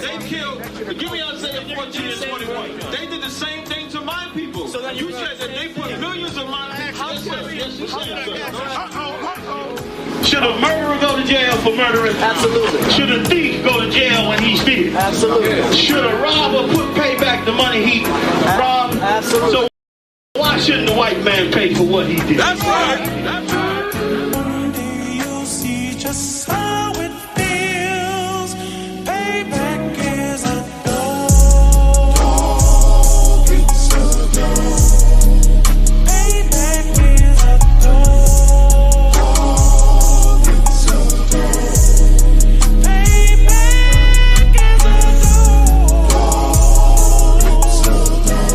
They killed, give me Isaiah 14 and 21. They did the same thing to my people. So you said that they put millions of my people. Yes, you said so. Should a murderer go to jail for murdering? Absolutely. Should a thief go to jail when he steals? Absolutely. Should a robber pay back the money he robbed? Absolutely. So why shouldn't the white man pay for what he did? That's right. That's right. You see just how it feels. Payback is a dog. It's a dog. Payback is a dog. It's a dog. Payback is a dog. It's a dog.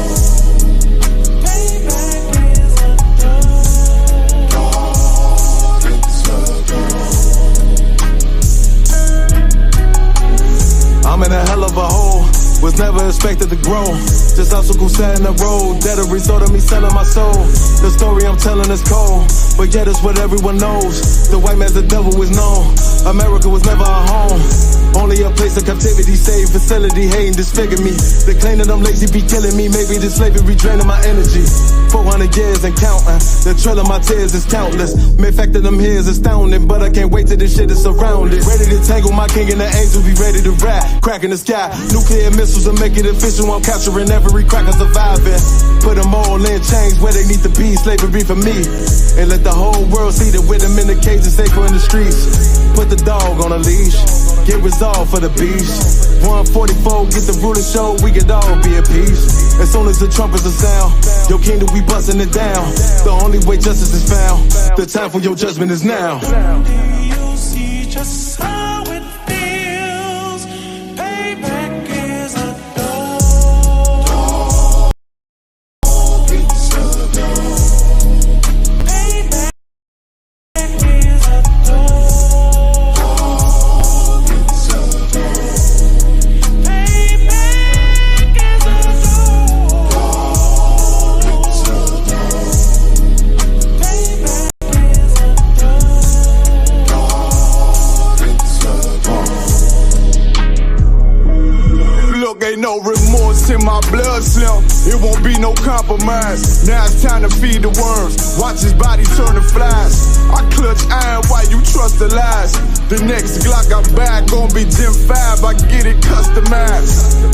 Payback is a dog. It's a dog. I'm in a hell of a hole, was never expected to grow. Just obstacles set in the road, that a result of me selling my soul. The story I'm telling is cold, but yet it's what everyone knows. The white man's the devil is known. America was never a home, only a place of captivity, safe facility, hating, disfigure me. They claim that I'm lazy, be killing me. Maybe the slavery draining my energy. 400 years and counting, the trail of my tears is countless. Main fact that I'm here is astounding, but I can't wait till this shit is surrounded. Ready to tangle my king and the angels, be ready to rap. Crack in the sky, nuclear missiles and make it official. I'm capturing every cracker surviving. Put them all in chains where they need to be, slavery for me. And let the whole world see that with them in the cage is safer in the streets. Put the dog on a leash, get resolved for the beast. 144, get the ruler show, we could all be at peace. As soon as the trumpets are sound, your kingdom we busting it down. The only way justice is found, the time for your judgment is now. You see just how it feels. Payback is a dog. It's a dog. Payback is a dog. It's a dog. Payback is a dog. It's a dog. Payback is a dog. Look, ain't no remorse in my blood, Slim. It won't be no compromise. Now it's time to feed the worms. Watch his body turn to flies. I clutch iron while you trust the lies. The next Glock I buy gon' be Gen 5. I get it customized.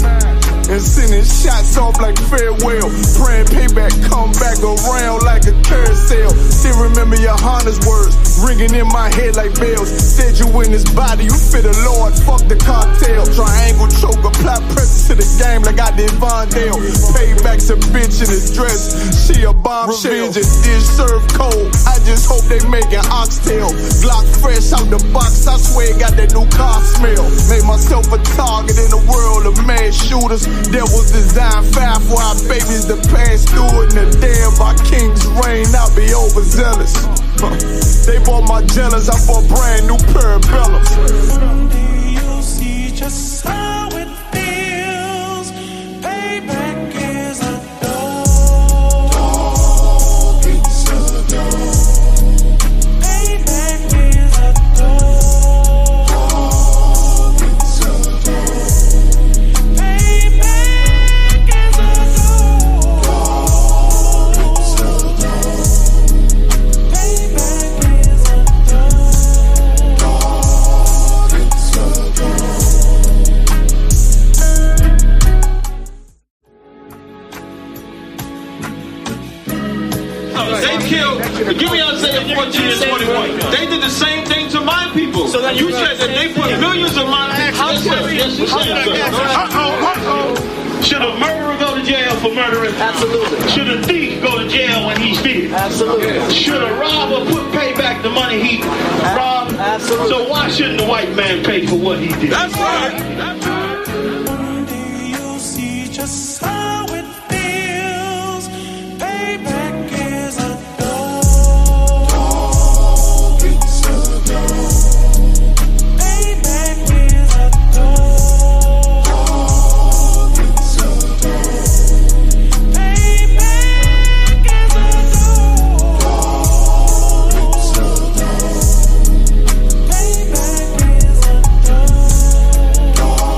And sending shots off like farewell. Praying payback come back around like a carousel. Still remember your Honda's words ringing in my head like bells. Said you in this body, you fit a Lord, fuck the cartel. Triangle choke, apply pressure to the game like I did Vondale. Payback's a bitch in a dress, she a bombshell. Revenge is served cold, I just hope they making oxtail. Glock fresh out the box, I swear it got that new car smell. Made myself a target in the world of mad shooters. That was designed fast for our babies to pass through it. And the day of our king's reign, I'll be overzealous. They bought my jealous, I bought brand new parabellums. You see just how it feels. Payback is a dog. It's a dog. Payback is a dog. It's a dog. Payback is a dog. It's a dog. Payback is a dog. It's a dog. They killed, give me Isaiah 14 and 21. They did the same thing to my people. So you said that they put millions of my people. Yes, you said so. Should a murderer go to jail for murdering? Absolutely. Should a thief go to jail when he steals? Absolutely. Should a robber pay back the money he robbed? Absolutely. So why shouldn't the white man pay for what he did? That's right. That's right. You see just how it feels. Payback is a dog. It's a dog. Payback is a dog. It's a dog. Payback is a dog. It's a dog. Payback is a dog.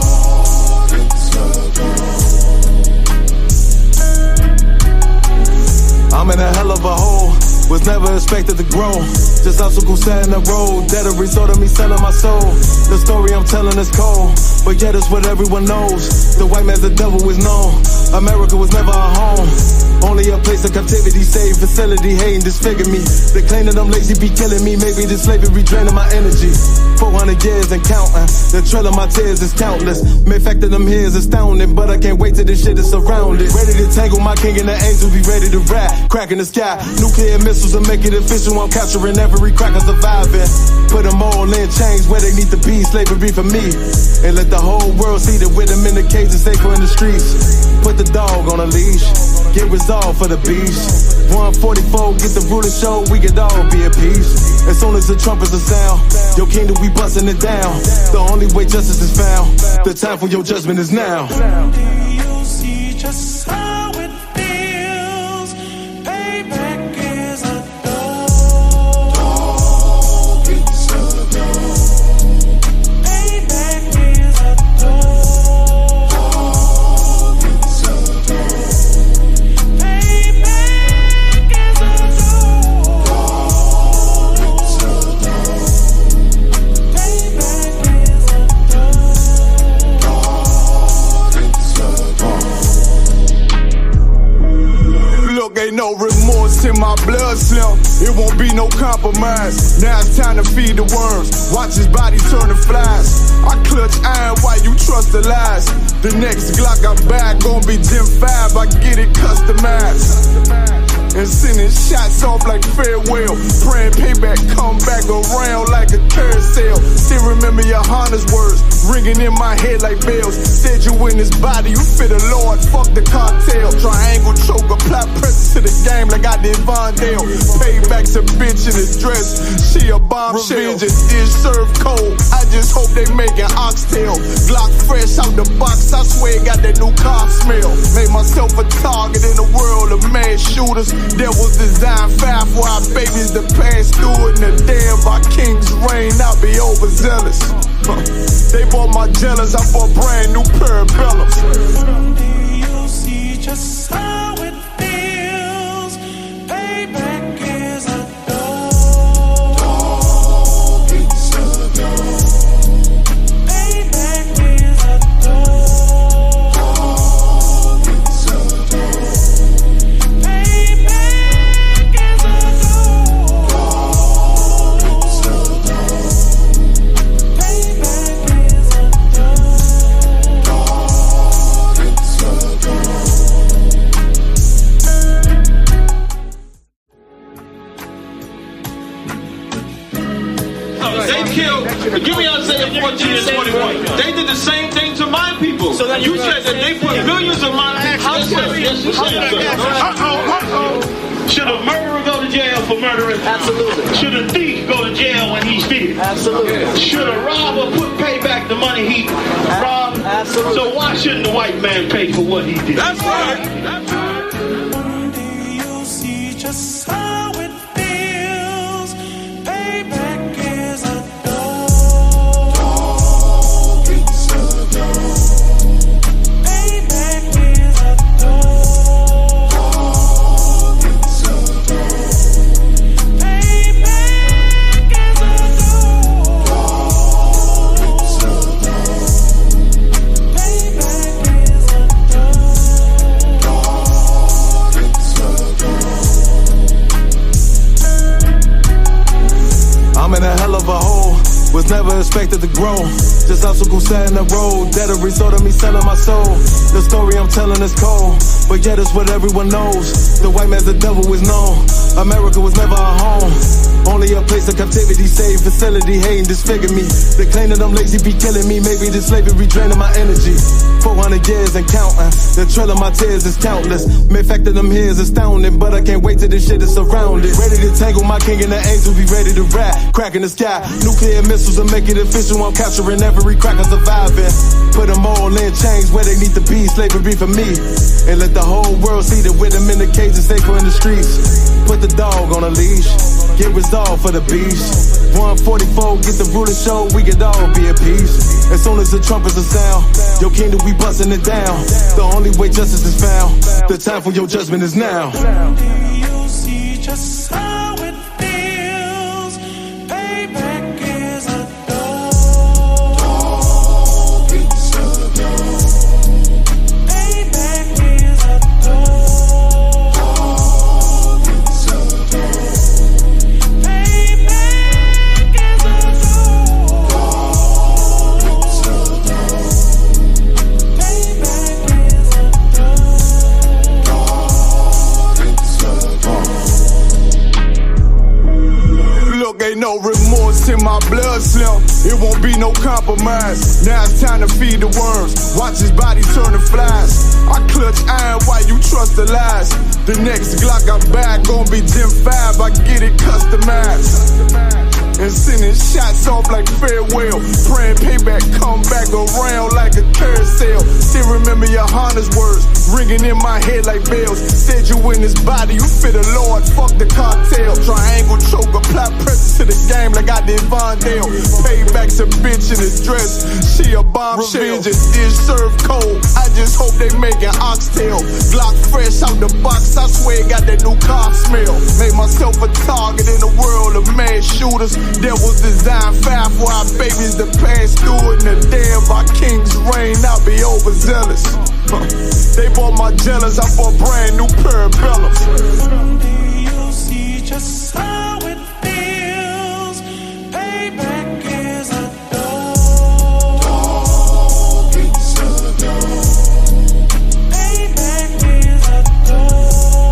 was never expected to grow. Just obstacle sat in the road, that a result of me selling my soul. The story I'm telling is cold, but yet it's what everyone knows. The white man's the devil is known. America was never our home, only a place of captivity, safe facility, hating disfigure me. They claim that I'm lazy, be killing me. Maybe this slavery draining my energy. 400 years and counting, the trail of my tears is countless. Main fact that I'm here is astounding, but I can't wait till this shit is surrounded. Ready to tangle my king and the angels, be ready to rap. Crack in the sky, nuclear missiles and make it official. I'm capturing every cracker surviving. Put them all in chains where they need to be, slavery for me. And let the whole world see that with them in the cage and safer in the streets. Put the dog on a leash, get resolved for the beast. 144, get the ruler show, we could all be at peace. As soon as the trumpets are sound, your kingdom we busting it down. The only way justice is found, the time for your judgment is now. Do you see just how it feels? Payback is a dog. Dog is a dog. Payback is a dog. Dog is a dog. Payback is a dog. Dog is a dog. Payback is a dog. Dog is a dog. Look, ain't no remorse in my blood slim. It won't be no compromise. Now it's time to feed the worms. Watch his body turn to flies. I clutch iron while you trust the lies. The next Glock I buy gon' be Gen 5. I get it customized. And sending shots off like farewell. Praying payback come back around like a carousel. Still remember your Honda's words ringing in my head like bells. Said you in this body, you fit the Lord, fuck the cartel. Triangle choke, apply pressure to the game like I did Vondale. Payback's a bitch in a dress, she a bombshell. Revenge is served cold, I just hope they making oxtail. Glock fresh out the box, I swear it got that new car smell. Made myself a target in a world of mad shooters. That was designed fire for our babies to pass through. In the day of our king's reign, I'll be overzealous. They bought my jealous, I bought brand new parabellums. Do you see just how it feels? Payback is a dog. Dog is a dog. Payback is a dog. Dog is a dog. Payback is a dog. Dog is a dog. Payback is a dog. Dog is a dog. They killed, give me Isaiah 14 and 21. They did the same thing to my people. So you said that they put millions of my houses. Yes, you said so. Should a murderer go to jail for murdering? Absolutely. Should a thief go to jail when he steals? Absolutely. Should a robber pay back the money he robbed? Absolutely. So why shouldn't the white man pay for what he did? That's right. That's right. Do you see just how it feels? Payback is a dog. Dog is a dog. Payback is a dog. Dog is a dog. Payback is a dog. Dog is a dog. Payback is a dog. Dog is a dog. I'm in a hell of a hole, was never expected to grow. Just obstacle sat in the road, that a result of me selling my soul. The story I'm telling is cold, but yet it's what everyone knows. The white man's the devil is known. America was never our home, only a place of captivity, safe facility, hating disfigure me. They claim that I'm lazy, be killing me. Maybe this slavery draining my energy. 400 years and counting, the trail of my tears is countless. Main fact that I'm here is astounding, but I can't wait till this shit is surrounded. Ready to tangle my king and the angels, be ready to rap. Crack in the sky, nuclear missiles and make it official. I'm capturing every cracker surviving. Put them all in chains where they need to be, slavery for me. And let the whole world see that with them in the cage and safer in the streets. Put the dog on a leash, get resolved for the beast. 144, get the ruler show, we could all be at peace. As soon as the trumpets are sound, your kingdom we busting it down. The only way justice is found, the time for your judgment is now. Do you see just how it feels. Payback is a dog. It's a dog. Payback is a dog. It's a dog. Payback is a dog. It's a dog. Payback is a Look, ain't no remorse in my blood slim. It won't be no compromise. Now it's time to feed the worms. Watch his body turn to flies. I clutch iron while you trust the lies. The next Glock I buy gon' be Gen 5. I get it customized. And sending shots off like farewell. Praying payback come back around like a carousel. Still remember your Honda's words ringing in my head like bells. Said you in this body, you fit a Lord, fuck the cartel. Triangle choke, apply pressure to the game like I did Von Dale. Payback's a bitch in his dress, she a bombshell. Revenge is served cold, I just hope they make an oxtail. Glock fresh out the box, I swear it got that new car smell. Made myself a target in the world of mad shooters. There was design 5 for our babies to pass through. In the day of our king's reign, I'll be overzealous. They bought my jealous, I bought brand new parabellums. someday you'll see just how it feels. Payback is a dog. It's a dog. Payback is a dog.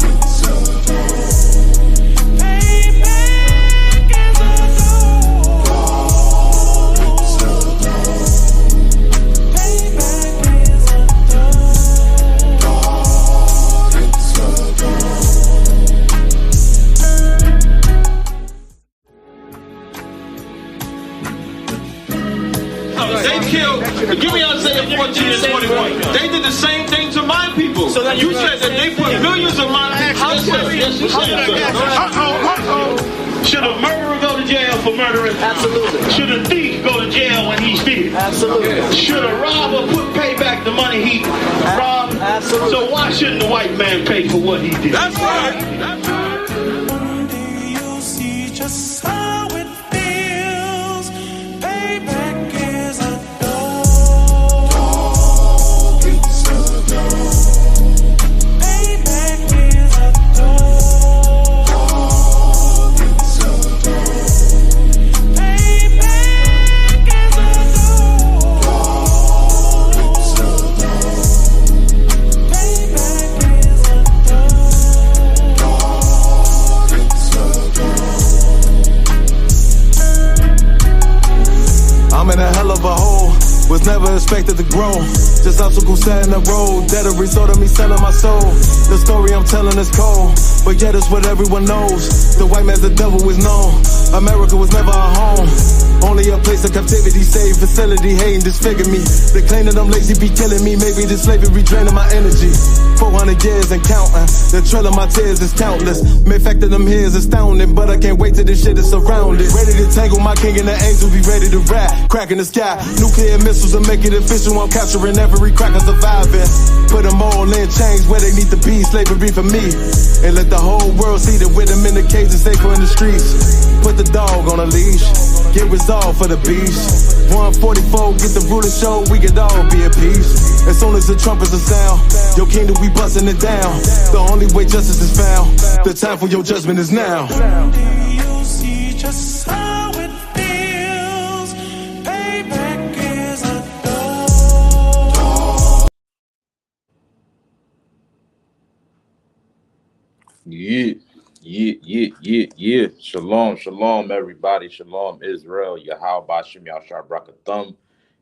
It's a dog. Payback is a dog. It's a dog. Payback is a dog. It's a dog. They killed, give me Isaiah 14 and 21. They did the same thing to my people. So that you said that they put millions of my houses. Yes, you said so. Should a murderer go to jail for murdering? Absolutely. Should a thief go to jail when he steals? Absolutely. Should a robber pay back the money he robbed? Absolutely. So why shouldn't the white man pay for what he did? That's right. One day you'll see just how it feels. Payback is a dog. It's a dog. Payback is a dog. It's a dog. Payback is a dog. It's a dog. Payback is a dog. It's a dog. I'm in a hell of a hole, was never expected to grow. Just obstacle sat in the road, that a result of me selling my soul. The story I'm telling is cold, but yet it's what everyone knows. The white man's the devil is known. America was never our home, only a place of captivity, safe facility, hating disfigure me. They claim that I'm lazy, be killing me. Maybe this slavery draining my energy. 400 years and counting, the trail of my tears is countless. Main fact that I'm here is astounding, but I can't wait till this shit is surrounded. Ready to tangle my king and the angels, be ready to rap. Cracking the sky, nuclear missiles and make it official. I'm capturing every cracker surviving. Put them all in chains where they need to be, slavery for me. And let the whole world see that with them in the cage and safer in the streets. Put the dog on a leash, get resolved for the beast. 144, get the ruler show, we could all be at peace. As soon as the trumpets are sound, your kingdom we busting it down. The only way justice is found, the time for your judgment is now. Someday you'll see just how it feels. Payback is a dog. Yeah. Shalom, everybody. Shalom, Israel. Yahweh Bashim Yahshua Brakathum.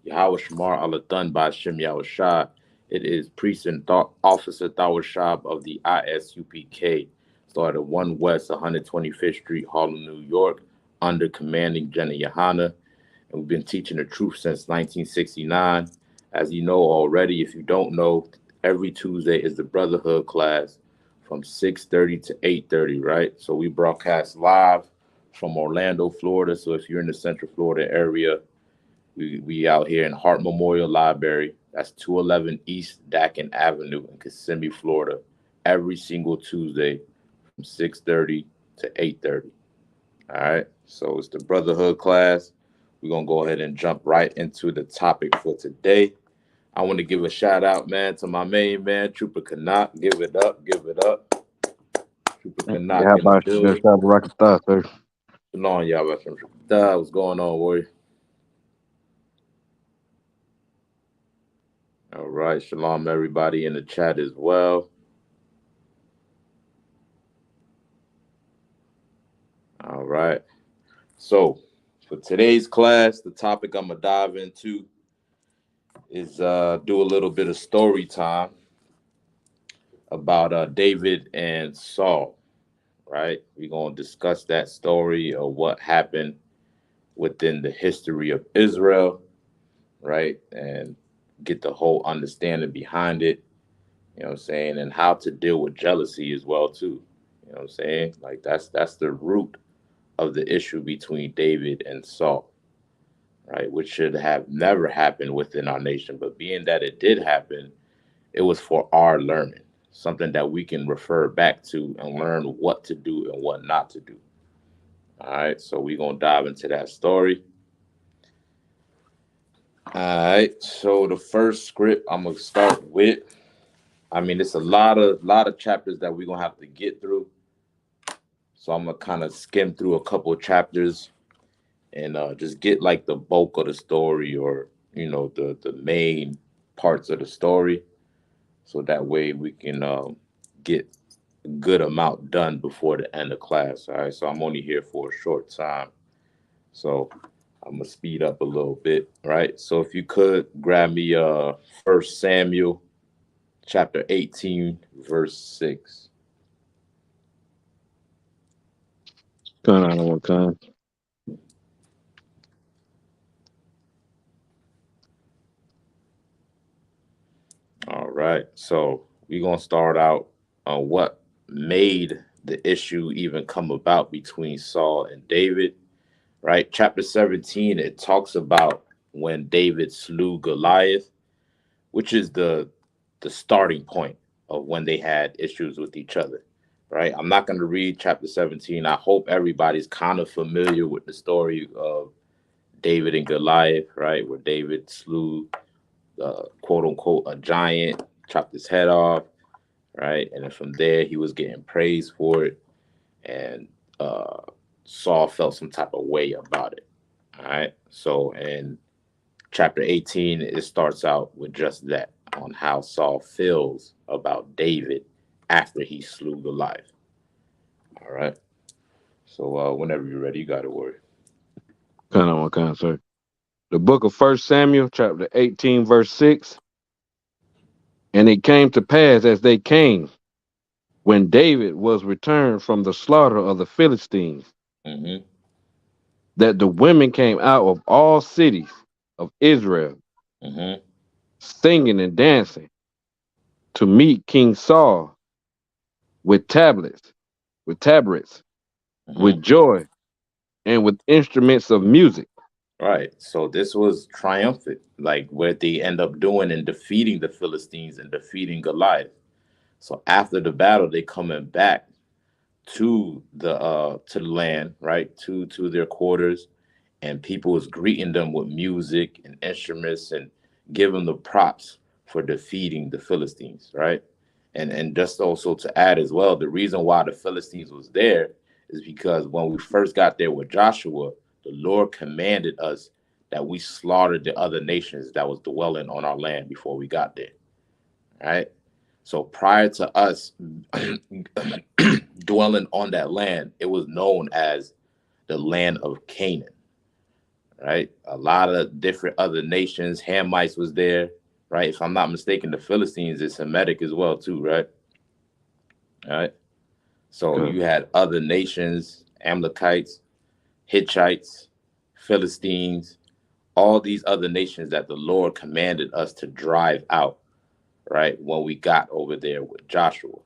Yahweh Shamar Alathan Bashim Yahushua. It is Priest and Officer Thawashab of the ISUPK, started 1 West 125th Street, Harlem, New York, under commanding Jenna Yohana. And we've been teaching the truth since 1969. As you know already, if you don't know, every Tuesday is the Brotherhood class from 6:30 to 8:30, right? So we broadcast live from Orlando, Florida. So if you're in the Central Florida area, we out here in Hart Memorial Library. That's 211 East Dakin Avenue in Kissimmee, Florida. every single Tuesday from 6:30 to 8:30. All right. So it's the Brotherhood class. We're gonna go ahead and jump right into the topic for today. I want to give a shout out, man, to my main man, Trooper Canuck. Give it up, give it up. Trooper Yeah, Canuck how in the about you? Best building. out of rocket thought, sir. Shalom, y'all. What's going on, boy? All right. Shalom, everybody in the chat as well. All right. So for today's class, the topic I'm gonna dive into is do a little bit of story time about David and Saul. Right? We're gonna discuss that story of what happened within the history of Israel, right? And get the whole understanding behind it, you know what I'm saying, and how to deal with jealousy as well too. You know what I'm saying? Like that's the root of the issue between David and Saul, right? Which should have never happened within our nation, but being that it did happen, it was for our learning, something that we can refer back to and learn what to do and what not to do. All right, so we're gonna dive into that story. All right, so the first script I'm gonna start with. I mean, it's a lot of chapters that we're gonna have to get through. So I'm gonna kind of skim through a couple of chapters and just get like the bulk of the story, or the main parts of the story, so that way we can get a good amount done before the end of class. All right, so I'm only here for a short time, so I'm gonna speed up a little bit. Right, so if you could grab me First Samuel chapter 18 verse 6. Kind of one time. All right, so we're gonna start out on what made the issue even come about between Saul and David. Right, chapter 17, it talks about when David slew Goliath, which is the starting point of when they had issues with each other. Right, I'm not going to read chapter 17. I hope everybody's kind of familiar with the story of David and Goliath, right, where David slew quote unquote a giant, chopped his head off, right, and then from there he was getting praised for it, and uh, Saul felt some type of way about it. All right, so in chapter 18, it starts out with just that, on how Saul feels about David after he slew Goliath. All right, so whenever you're ready, you got to worry. Kind of one kind, sir. The book of First Samuel, chapter 18, verse 6. And it came to pass as they came, when David was returned from the slaughter of the Philistines, Mm-hmm. that the women came out of all cities of Israel, Mm-hmm. singing and dancing, to meet King Saul with tabrets, with Mm-hmm. joy, and with instruments of music. Right. So this was triumphant, like what they end up doing in defeating the Philistines and defeating Goliath. So after the battle, they coming back to the land, right? To their quarters, and people was greeting them with music and instruments and giving the props for defeating the Philistines, right? And just also to add as well, the reason why the Philistines was there is because when we first got there with Joshua, the Lord commanded us that we slaughtered the other nations that was dwelling on our land before we got there, right? So prior to us dwelling on that land, it was known as the land of Canaan, right? A lot of different other nations. Hamites was there, right? If I'm not mistaken, the Philistines is Semitic as well too, right? All right. So Okay. you had other nations, Amalekites, Hittites, Philistines, all these other nations that the Lord commanded us to drive out, right? When we got over there with Joshua,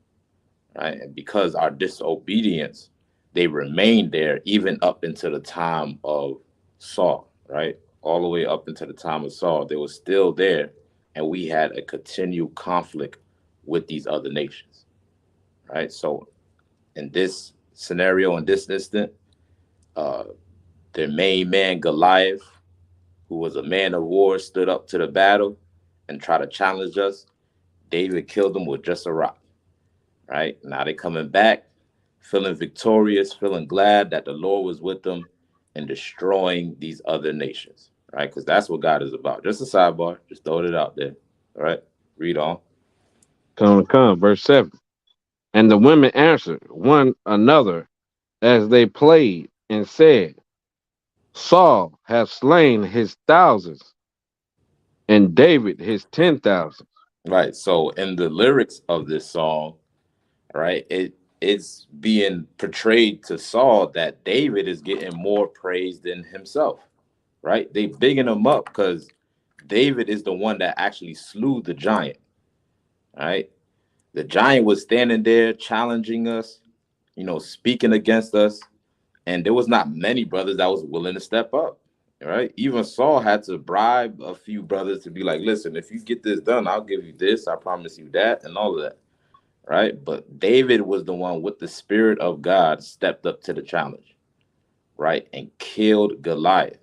right? And because our disobedience, they remained there even up into the time of Saul, right? All the way up into the time of Saul, they were still there, and we had a continued conflict with these other nations. right? So in this scenario, in this instant, uh, their main man Goliath, who was a man of war, stood up to the battle and tried to challenge us. David killed him with just a rock. Right now, they coming back, feeling victorious, feeling glad that the Lord was with them and destroying these other nations. Right, because that's what God is about. Just a sidebar, just throwing it out there. All right, read on. Come, verse 7. And the women answered one another as they played and said, Saul hath slain his thousands, and David his 10,000. Right. So in the lyrics of this song, right, it's being portrayed to Saul that David is getting more praise than himself. Right. They bigging him up because David is the one that actually slew the giant. Right. The giant was standing there challenging us, speaking against us, and there was not many brothers that was willing to step up. Right. Even Saul had to bribe a few brothers to be like, listen, if you get this done, I'll give you this, I promise you that, and all of that. Right. But David was the one with the spirit of God stepped up to the challenge, right, and killed Goliath.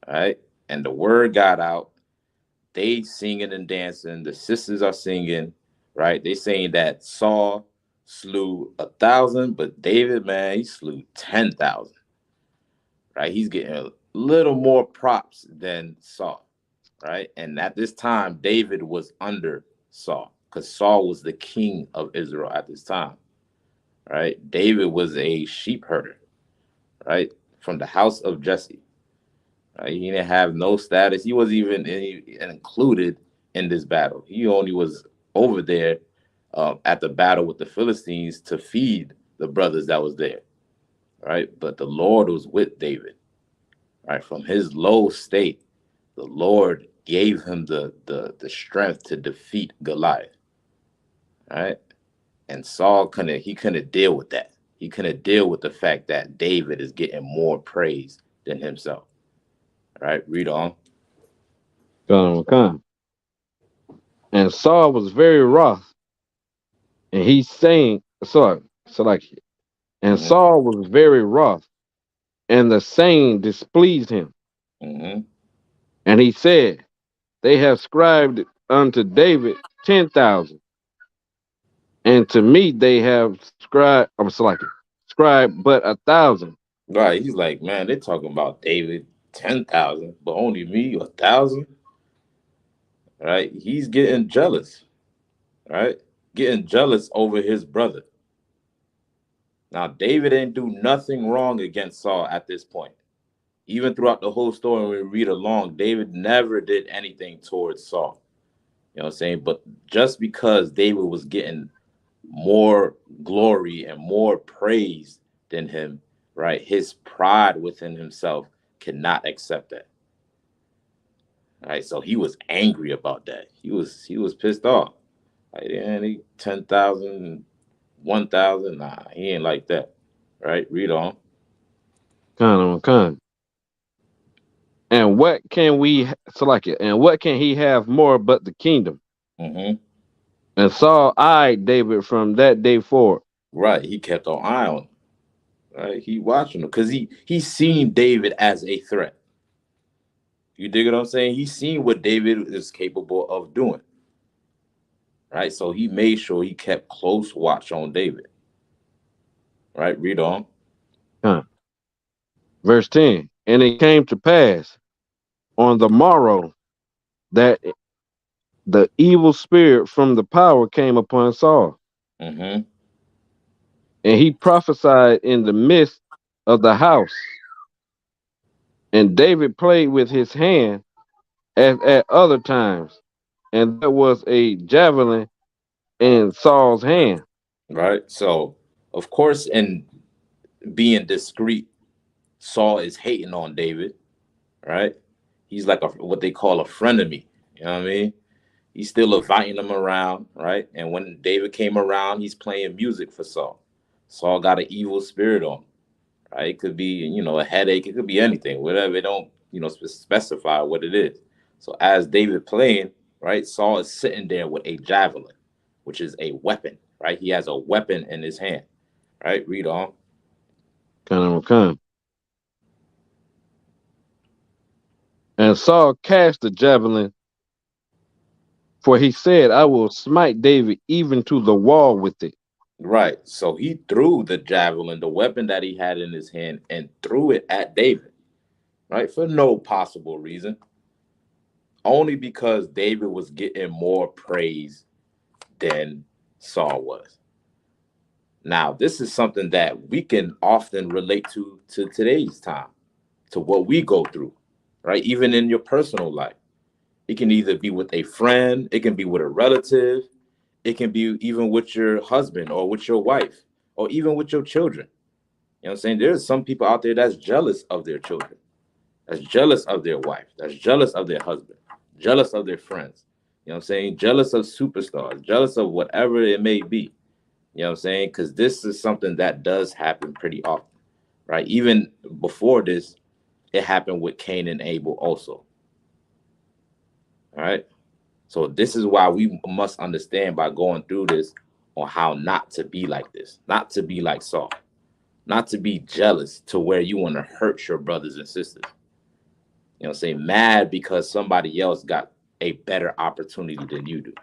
Right. And the word got out. They singing and dancing. The sisters are singing, right? They saying that Saul slew 1,000, but David, man, he slew 10,000, right? He's getting a little more props than Saul, right? And at this time, David was under Saul because Saul was the king of Israel at this time, right? David was a sheep herder, right? From the house of Jesse. Right? He didn't have no status. He wasn't even included in this battle. He only was over there at the battle with the Philistines to feed the brothers that was there. Right. But the Lord was with David. Right. From his low state, the Lord gave him the strength to defeat Goliath. Right. And Saul couldn't deal with that. He couldn't deal with the fact that David is getting more praise than himself. Right, read on. Come. And Saul was very wroth, and he saying, and Mm-hmm. Saul was very wroth, and the saying displeased him. Mm-hmm. And he said, They have scribed unto David 10,000, and to me they have scribed but 1,000. Right, he's like, man, they're talking about David 10,000, but only me 1,000. Right, he's getting jealous. Right, getting jealous over his brother. Now, David didn't do nothing wrong against Saul at this point. Even throughout the whole story, when we read along, David never did anything towards Saul. You know what I'm saying? But just because David was getting more glory and more praise than him, right? His pride within himself cannot accept that. Right. So he was angry about that. He was pissed off. Like, yeah, he 10,000, 1,000. Nah, he ain't like that. Right? Read on. Come. And what can we and what can he have more but the kingdom? Mm-hmm. And Saul eyed David from that day forward. Right. He kept an eye on him. Right. He watching him because he seen David as a threat. You dig what I'm saying? He seen what David is capable of doing. Right. So he made sure he kept close watch on David. Right. Read on. Huh. Verse 10. And it came to pass on the morrow that the evil spirit from the power came upon Saul, Mm-hmm. and he prophesied in the midst of the house. And David played with his hand as at other times, and there was a javelin in Saul's hand. Right. So, of course, in being discreet, Saul is hating on David. Right. He's like what they call a frenemy. You know what I mean? He's still inviting him around. Right. And when David came around, he's playing music for Saul. Saul got an evil spirit on him. Right. It could be, a headache. It could be anything, whatever. They don't, specify what it is. So as David playing, right, Saul is sitting there with a javelin, which is a weapon, right? He has a weapon in his hand, right? Read on. Kind. And Saul cast the javelin, for he said, I will smite David even to the wall with it. Right. So he threw the javelin, the weapon that he had in his hand, and threw it at David, right? For no possible reason. Only because David was getting more praise than Saul was. Now, this is something that we can often relate to today's time, to what we go through, right? Even in your personal life. It can either be with a friend, it can be with a relative, it can be even with your husband or with your wife or even with your children. You know what I'm saying? There's some people out there that's jealous of their children, that's jealous of their wife, that's jealous of their husband, jealous of their friends. You know what I'm saying? Jealous of superstars, jealous of whatever it may be. You know what I'm saying? Because this is something that does happen pretty often, right? Even before this, it happened with Cain and Abel also. All right. So this is why we must understand by going through this on how not to be like this, not to be like Saul, not to be jealous to where you want to hurt your brothers and sisters. You know, say mad because somebody else got a better opportunity than you do,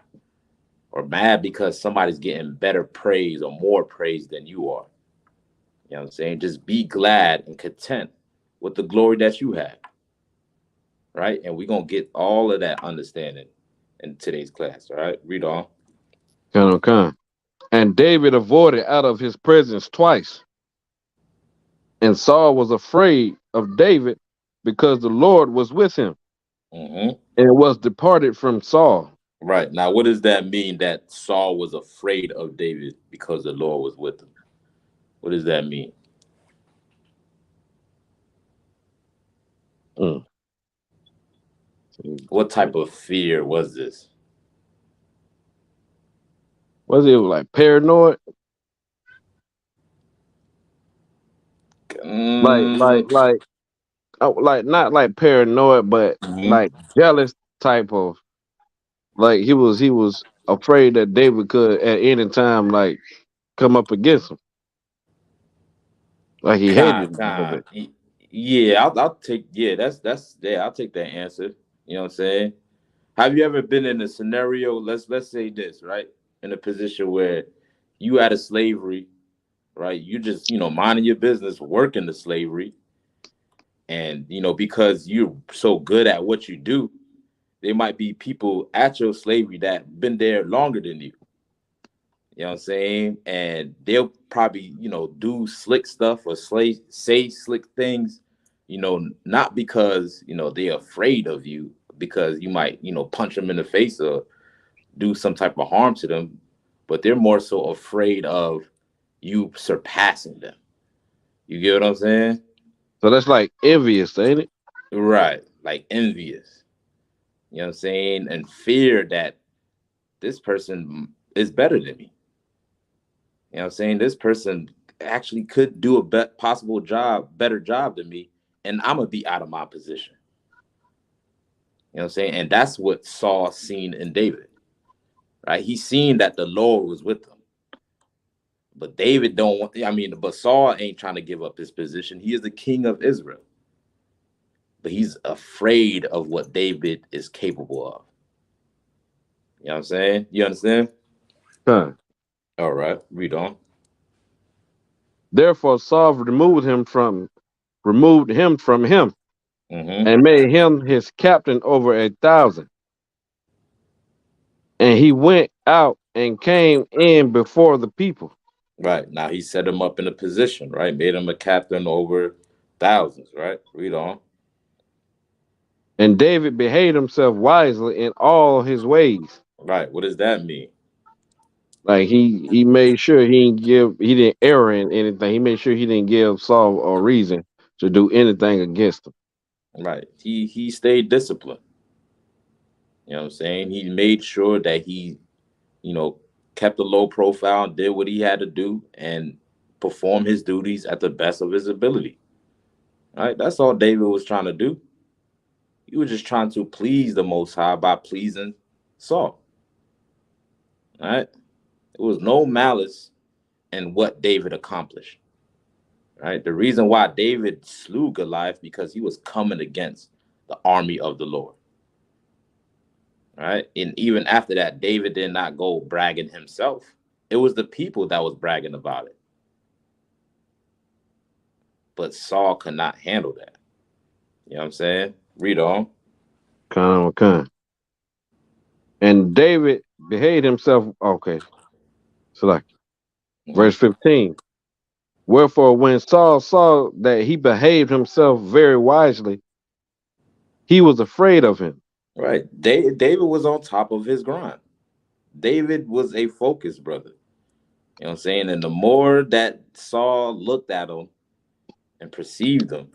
or mad because somebody's getting better praise or more praise than you are. You know what I'm saying? Just be glad and content with the glory that you have, right? And we're going to get all of that understanding in today's class, all right? Read on. Kind. And David avoided out of his presence twice. And Saul was afraid of David because the Lord was with him Mm-hmm. and was departed from Saul. Right. Now, what does that mean that Saul was afraid of David because the Lord was with him? What does that mean? Mm. What type of fear was this? Was it like paranoid? Like, like, Mm, like, like not like paranoid, but mhm. like jealous type of. Like he was afraid that David could at any time like come up against him. Like he hated Kind, him a little kind. bit. Yeah, I'll take. Yeah, that's. Yeah, I'll take that answer. You know what I'm saying? Have you ever been in a scenario? Let's say this, right? In a position where you out of slavery, right? You just minding your business, working the slavery, and because you're so good at what you do, there might be people at your slavery that been there longer than you. You know what I'm saying? And they'll probably, do slick stuff or say slick things, not because, they're afraid of you, because you might, punch them in the face or do some type of harm to them, but they're more so afraid of you surpassing them. You get what I'm saying? So that's like envious, ain't it? Right. Like envious. You know what I'm saying? And fear that this person is better than me. You know what I'm saying? This person actually could do a possible job, better job than me, and I'm gonna be out of my position. You know what I'm saying? And that's what Saul seen in David, right? He seen that the Lord was with him. But David don't want, but Saul ain't trying to give up his position. He is the king of Israel. But he's afraid of what David is capable of. You know what I'm saying? You understand? Huh. All right, read on. Therefore Saul removed him from him Mm-hmm. and made him his captain over 1,000. And he went out and came in before the people. Right. Now he set him up in a position, right? Made him a captain over thousands, right? Read on. And David behaved himself wisely in all his ways. Right. What does that mean? Like he made sure he didn't err in anything. He made sure he didn't give Saul a reason to do anything against him. Right. He stayed disciplined. You know what I'm saying? He made sure that he, you know, kept a low profile, did what he had to do, and perform his duties at the best of his ability. Right? That's all David was trying to do. He was just trying to please the Most High by pleasing Saul. All right. There was no malice in what David accomplished. Right? The reason why David slew Goliath because he was coming against the army of the Lord. Right? And even after that, David did not go bragging himself. It was the people that was bragging about it. But Saul could not handle that. You know what I'm saying? Read on. Kind. And David behaved himself. Okay, so like verse 15. Wherefore, when Saul saw that he behaved himself very wisely, he was afraid of him. Right. David was on top of his grind. David was a focused brother. You know what I'm saying? And the more that Saul looked at him and perceived him,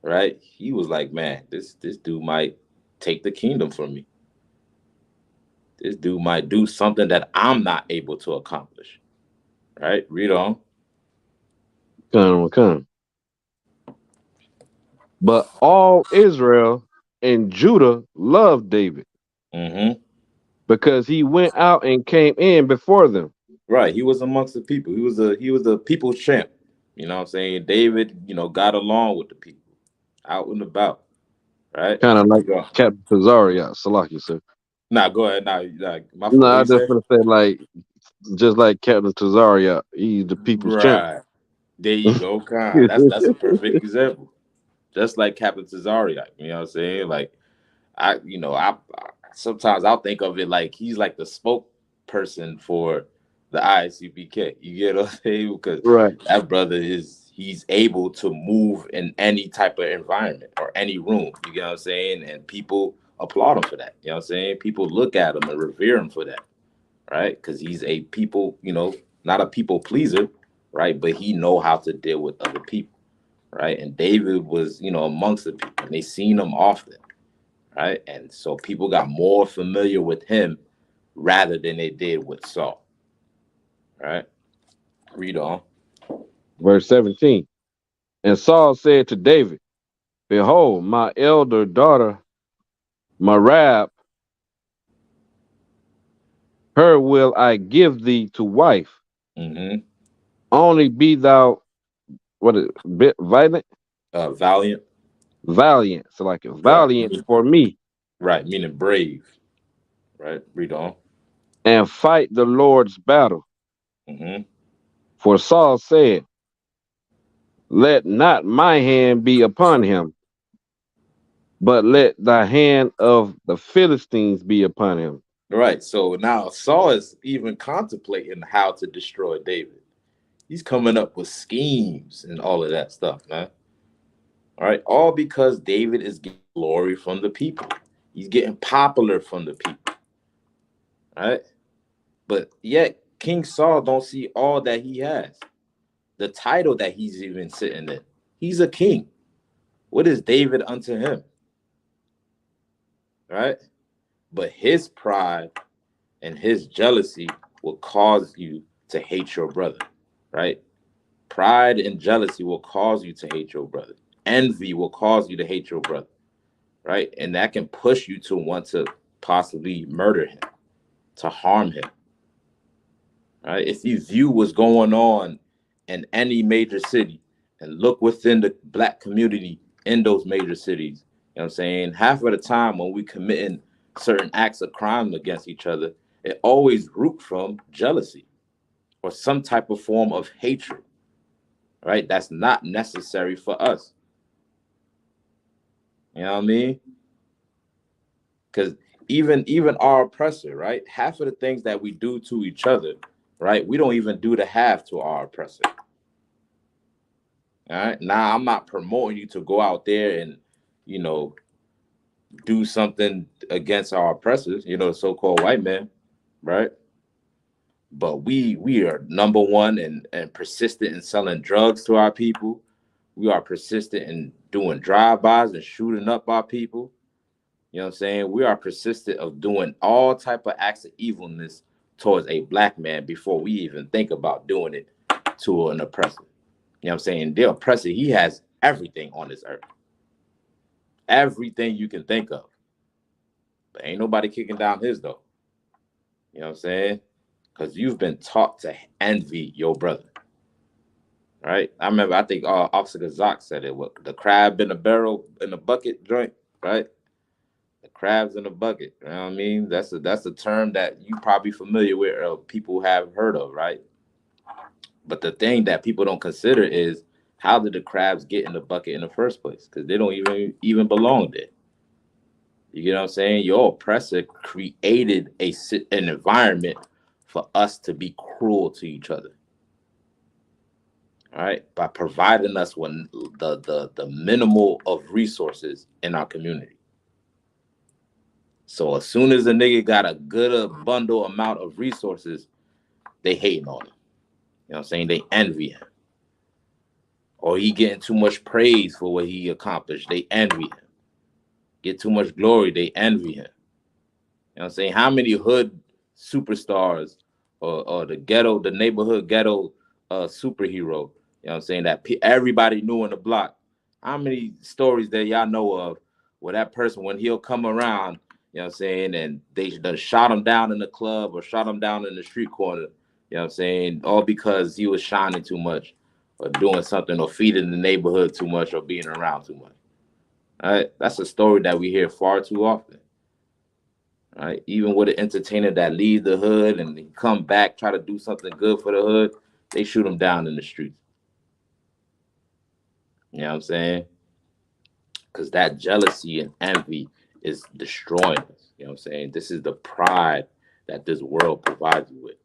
right, he was like, man, this dude might take the kingdom from me. This dude might do something that I'm not able to accomplish. Right? Read on. Kind. But all Israel and Judah loved David Mm-hmm. because he went out and came in before them. Right. He was amongst the people. He was the people's champ. You know what I'm saying? David, got along with the people out and about. Right? Kind of like Read on. Captain Tazaria, Salaki said. Nah, go ahead. Nah, my fault. No, What I you just say? want to say like just like Captain Tazaria, he's the people's champ. Right. There you go, Khan. That's a perfect example. Just like Captain Tazariak, you know what I'm saying? Like I sometimes I'll think of it like he's like the spokesperson for the ISUPK. You get what I'm saying? Because Right. that brother he's able to move in any type of environment or any room. You get what I'm saying? And people applaud him for that. You know what I'm saying? People look at him and revere him for that, right? Because he's a people, not a people pleaser, right? But he know how to deal with other people, right? And David was, amongst the people, and they seen him often, right? And so people got more familiar with him rather than they did with Saul, right? Read on. Verse 17. And Saul said to David, behold, my elder daughter, Merab, her will I give thee to wife. Mm-hmm. Only be thou bit violent? Valiant, Valiant. So like right? valiant for me, Right, meaning brave, right? Read on. and fight the Lord's battle. Mm-hmm. For Saul said, let not my hand be upon him, but let the hand of the Philistines be upon him. Right. So now Saul is even contemplating how to destroy David. He's coming up with schemes and all of that stuff, man. All right. All because David is getting glory from the people. He's getting popular from the people. All right. But yet King Saul don't see all that he has. The title that he's even sitting in. He's a king. What is David unto him? Right? But his pride and his jealousy will cause you to hate your brother. Right? Pride and jealousy will cause you to hate your brother. Envy will cause you to hate your brother, right? And that can push you to want to possibly murder him, to harm him, right? If you view what's going on in any major city and look within the black community in those major cities, you know what I'm saying? Half of the time when we committing certain acts of crime against each other, it always root from jealousy or some type of form of hatred, right? That's not necessary for us. You know what I mean? Because even our oppressor, right? Half of the things that we do to each other, right? We don't even do the half to our oppressor. All right. Now I'm not promoting you to go out there and, do something against our oppressors, the so-called white man, right? But we are number one and persistent in selling drugs to our people. We are persistent in doing drive-bys and shooting up our people. You know what I'm saying? We are persistent of doing all type of acts of evilness towards a black man before we even think about doing it to an oppressor. You know what I'm saying? The oppressor, he has everything on this earth. Everything you can think of. But ain't nobody kicking down his though. You know what I'm saying? because you've been taught to envy your brother. Right? I remember. I think Officer Gazak said it. What, the crab in the barrel in the bucket joint, right? The crabs in the bucket. You know what I mean? That's a term that you probably familiar with or people have heard of, right? But the thing that people don't consider is how did the crabs get in the bucket in the first place? Because they don't even belong there. You get what I'm saying? Your oppressor created an environment for us to be cruel to each other. All right, by providing us with the minimal of resources in our community. So as soon as a nigga got a good bundle amount of resources, they hating on him. You know what I'm saying? They envy him. Or he getting too much praise for what he accomplished. They envy him. Get too much glory, they envy him. You know what I'm saying? How many hood superstars or the ghetto, the neighborhood ghetto superhero, you know what I'm saying, that everybody knew in the block? How many stories that y'all know of where that person, when he'll come around, you know what I'm saying, and they done shot him down in the club or shot him down in the street corner, you know what I'm saying, all because he was shining too much or doing something or feeding the neighborhood too much or being around too much. All right? That's a story that we hear far too often. Right? Even with an entertainer that leaves the hood and they come back, try to do something good for the hood, they shoot them down in the streets. You know what I'm saying? Because that jealousy and envy is destroying us. You know what I'm saying? This is the pride that this world provides you with.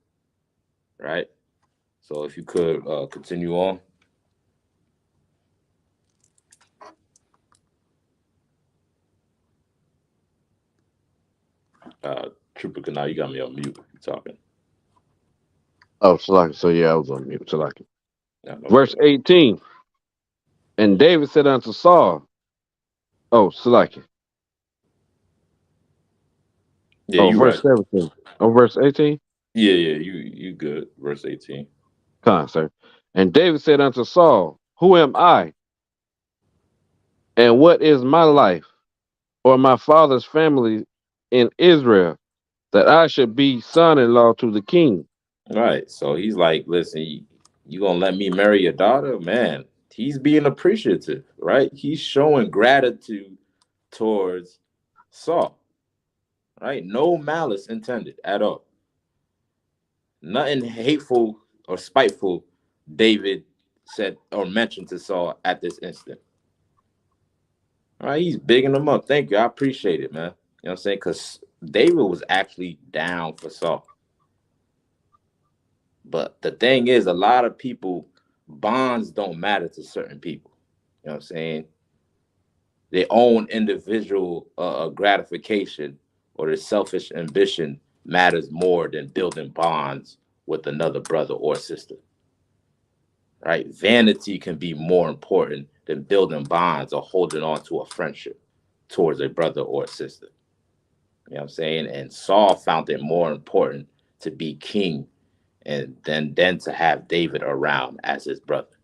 Right? So if you could continue on. Trooper Canal, you got me on mute. You talking. Oh, Salaki. So yeah, I was on mute. Salaki. Yeah, no Verse problem. 18. And David said unto Saul, oh, Salaki. Yeah, Oh, you verse right. 17. Oh, verse 18. Yeah, you good. Verse 18. Come on, sir. And David said unto Saul, who am I? And what is my life or my father's family in Israel that I should be son-in-law to the king? Right. So he's like, listen, you gonna let me marry your daughter? Man, he's being appreciative, right? He's showing gratitude towards Saul, right? No malice intended at all. Nothing hateful or spiteful, David said or mentioned to Saul at this instant. All right, he's bigging him up. Thank you. I appreciate it, man. You know what I'm saying? Because David was actually down for Saul. But the thing is, a lot of people, bonds don't matter to certain people. You know what I'm saying? Their own individual gratification or their selfish ambition matters more than building bonds with another brother or sister. Right? Vanity can be more important than building bonds or holding on to a friendship towards a brother or a sister. You know what I'm saying? And Saul found it more important to be king and then to have David around as his brother.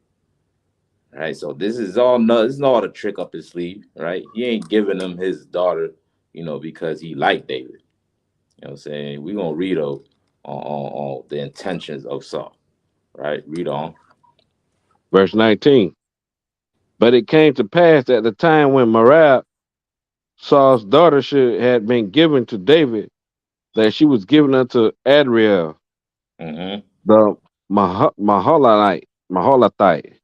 Right. So this is all a trick up his sleeve, right? He ain't giving him his daughter, because he liked David. You know what I'm saying? We're gonna read on the intentions of Saul. Right? Read on. Verse 19. But it came to pass at the time when Merab, Saul's daughter, had been given to David, that she was given unto Adriel, Mm-hmm. the Maholathite, to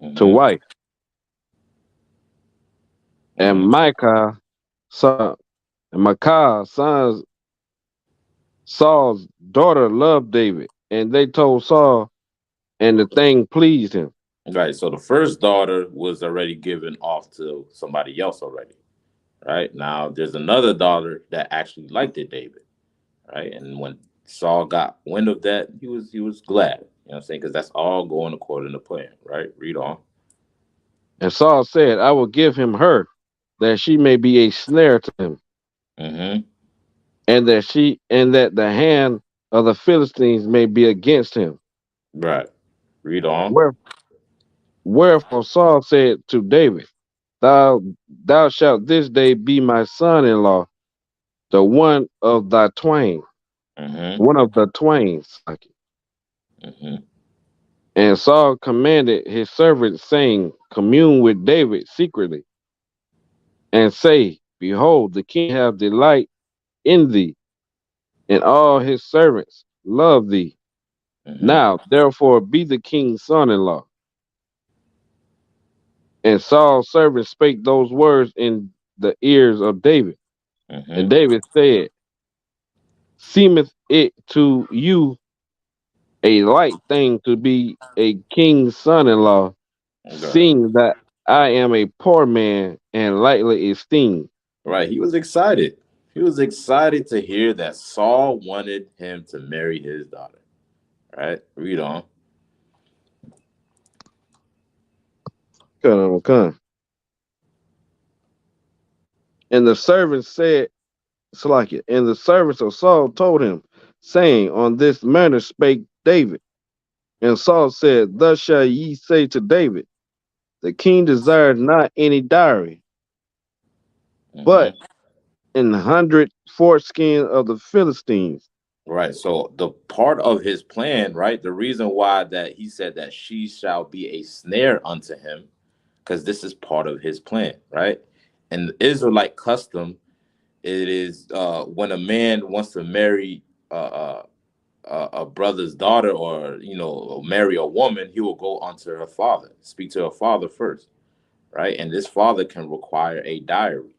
Mm-hmm. wife. And Mm-hmm. son, and Micah, sons Saul's daughter, loved David, and they told Saul, and the thing pleased him. Right. So the first daughter was already given off to somebody else already. Right. Now there's another daughter that actually liked it, David. Right. And when Saul got wind of that, he was glad. You know what I'm saying? Because that's all going according to plan. Right. Read on. And Saul said, I will give him her, that she may be a snare to him, Mm-hmm. and that the hand of the Philistines may be against him. Right. Read on. Where, Wherefore Saul said to David, Thou shalt this day be my son-in-law, the one of thy twain. Mm-hmm. one of the twains. Mm-hmm. And Saul commanded his servants, saying, commune with David secretly, and say, behold, the king have delight in thee, and all his servants love thee. Mm-hmm. Now, therefore, be the king's son-in-law. And Saul's servants spake those words in the ears of David. And Mm-hmm. David said, seemeth it to you a light thing to be a king's son-in-law, Okay. seeing that I am a poor man and lightly esteemed? Right. He was excited. He was excited to hear that Saul wanted him to marry his daughter. Right. Read on. Come. And the servants said, Salakia, and the servants of Saul told him, saying, on this manner spake David. And Saul said, thus shall ye say to David, the king desired not any dowry, but Mm-hmm. an 100 foreskins of the Philistines. Right. So the part of his plan, right? The reason why that he said that she shall be a snare unto him, because this is part of his plan, right? And the Israelite custom, it is when a man wants to marry a brother's daughter, or marry a woman, he will go unto her father, speak to her father first, right? And this father can require a diary,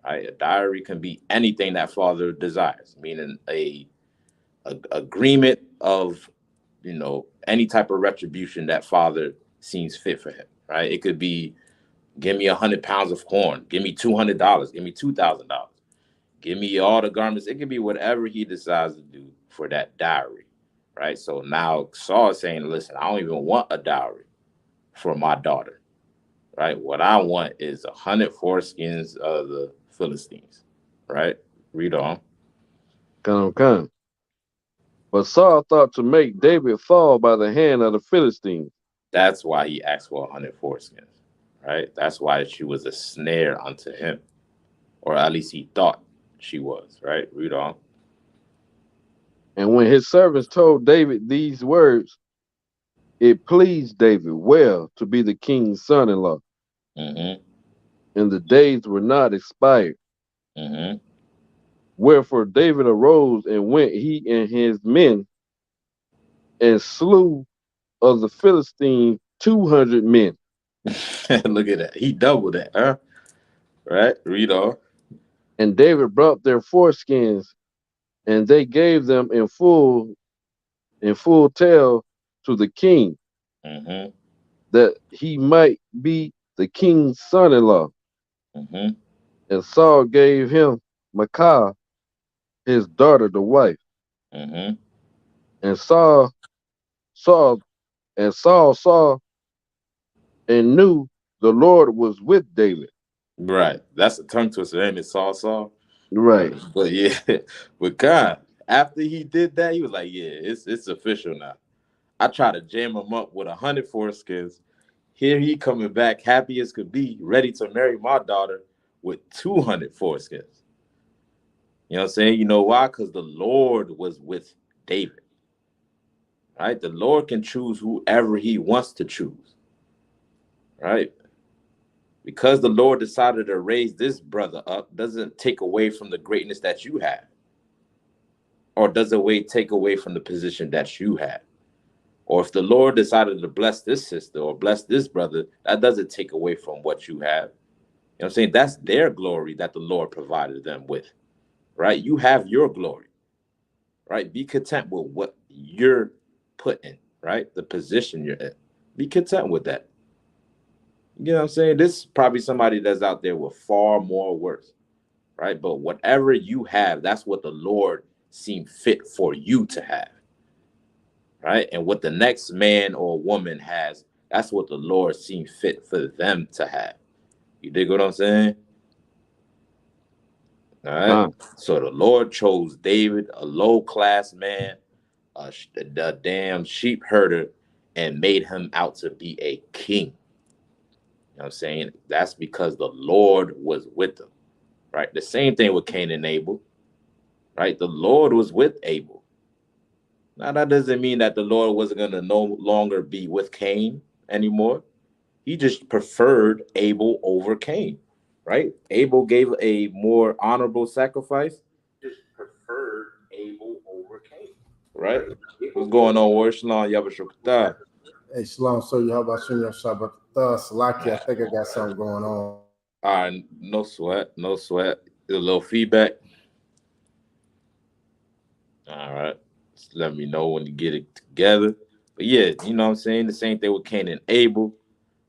right? A diary can be anything that father desires, meaning a agreement of any type of retribution that father seems fit for him, right? It could be, give me 100 pounds of corn, give me $200, give me $2,000, give me all the garments. It could be whatever he decides to do for that dowry, right? So now Saul is saying, listen, I don't even want a dowry for my daughter, right? What I want is 100 foreskins of the Philistines, right? Read on. Come. But Saul thought to make David fall by the hand of the Philistines. That's why he asked for 100 foreskins, right? That's why she was a snare unto him, or at least he thought she was, right? Read on. And when his servants told David these words, it pleased David well to be the king's son-in-law, Mm-hmm. and the days were not expired. Mm-hmm. Wherefore David arose and went, he and his men, and slew of the Philistines 200 men. Look at that. He doubled that, huh? Right? Read on. And David brought their foreskins, and they gave them in full tale to the king, Mm-hmm. that he might be the king's son-in-law. Mm-hmm. And Saul gave him Michal, his daughter, the wife. Mm-hmm. And Saul Saul saw and knew the Lord was with David. Right. That's a tongue twister, ain't it? Saul. Right. But yeah, with God, after he did that, he was like, yeah, it's official now. I tried to jam him up with 100 foreskins. Here he coming back, happy as could be, ready to marry my daughter with 200 foreskins. You know what I'm saying? You know why? Because the Lord was with David, right? The Lord can choose whoever he wants to choose, right? Because the Lord decided to raise this brother up doesn't take away from the greatness that you have, or doesn't take away from the position that you have. Or if the Lord decided to bless this sister or bless this brother, that doesn't take away from what you have. You know what I'm saying? That's their glory that the Lord provided them with, right? You have your glory, right? Be content with what you're put in, right? The position you're in. Be content with that. You know what I'm saying? This is probably somebody that's out there with far more worse, right? But whatever you have, that's what the Lord seemed fit for you to have, right? And what the next man or woman has, that's what the Lord seemed fit for them to have. You dig what I'm saying? All right. Con. So the Lord chose David, a low class man, a damn sheep herder, and made him out to be a king. You know what I'm saying? That's because the Lord was with them, right? The same thing with Cain and Abel. right? The Lord was with Abel. Now, that doesn't mean that the Lord wasn't going to no longer be with Cain anymore. He just preferred Abel over Cain, right? Abel gave a more honorable sacrifice. Just preferred Abel over Cain, right? What's going on, War Shalom, Yabashukta? Hey, Shalom, so you how about Shunya Shabbat? Salaki, I think I got something going on. All right, no sweat, no sweat. There's a little feedback. All right, just let me know when you get it together. But yeah, you know what I'm saying? The same thing with Cain and Abel,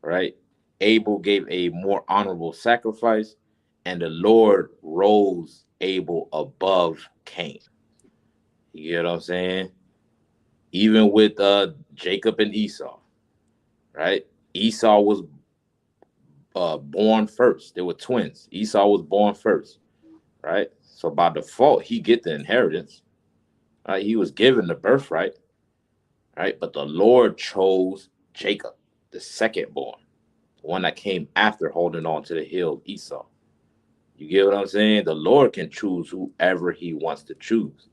right? Abel gave a more honorable sacrifice, and the Lord rose Abel above Cain. You get what I'm saying? Even with Jacob and Esau, right? Esau was born first. They were twins. Esau was born first, right? So by default, he get the inheritance. Right? He was given the birthright, right? But the Lord chose Jacob, the second born, the one that came after holding on to the heel of Esau. You get what I'm saying? The Lord can choose whoever he wants to choose.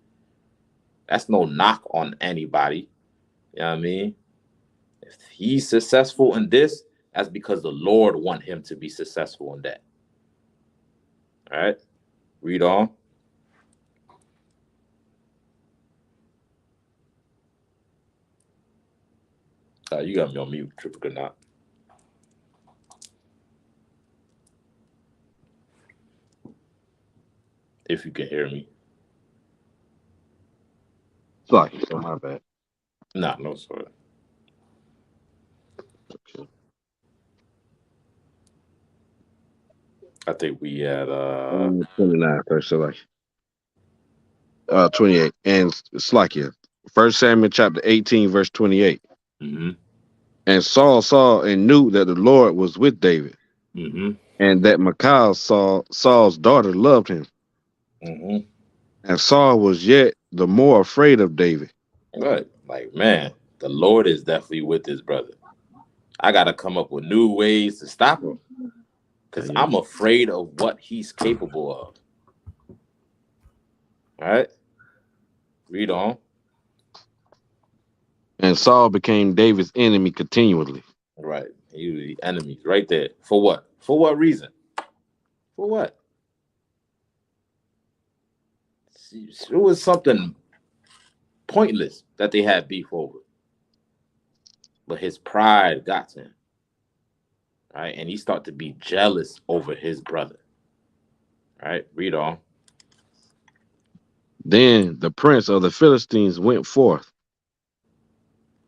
That's no knock on anybody. You know what I mean? If he's successful in this, that's because the Lord want him to be successful in that. All right? Read on. You got me on mute, Triple Good Night. If you can hear me. Sorry, so my bad. Nah, no sorry. Okay. I think we had 29 first, so like 28. And Slakia. First Samuel chapter 18, verse 28. mm-hmm. And Saul saw and knew that the Lord was with David, Mm-hmm. and that Michal, Saul's daughter, loved him. Mm-hmm. And Saul was yet the more afraid of David. Right. Like, man, the Lord is definitely with his brother. I got to come up with new ways to stop him because I'm afraid of what he's capable of. All right. Read on. And Saul became David's enemy continually. Right. He was the enemy right there. For what? For what reason? For what? It was something pointless that they had beef over. But his pride got to him. Right? And he started to be jealous over his brother. All right? Read on. Then the prince of the Philistines went forth.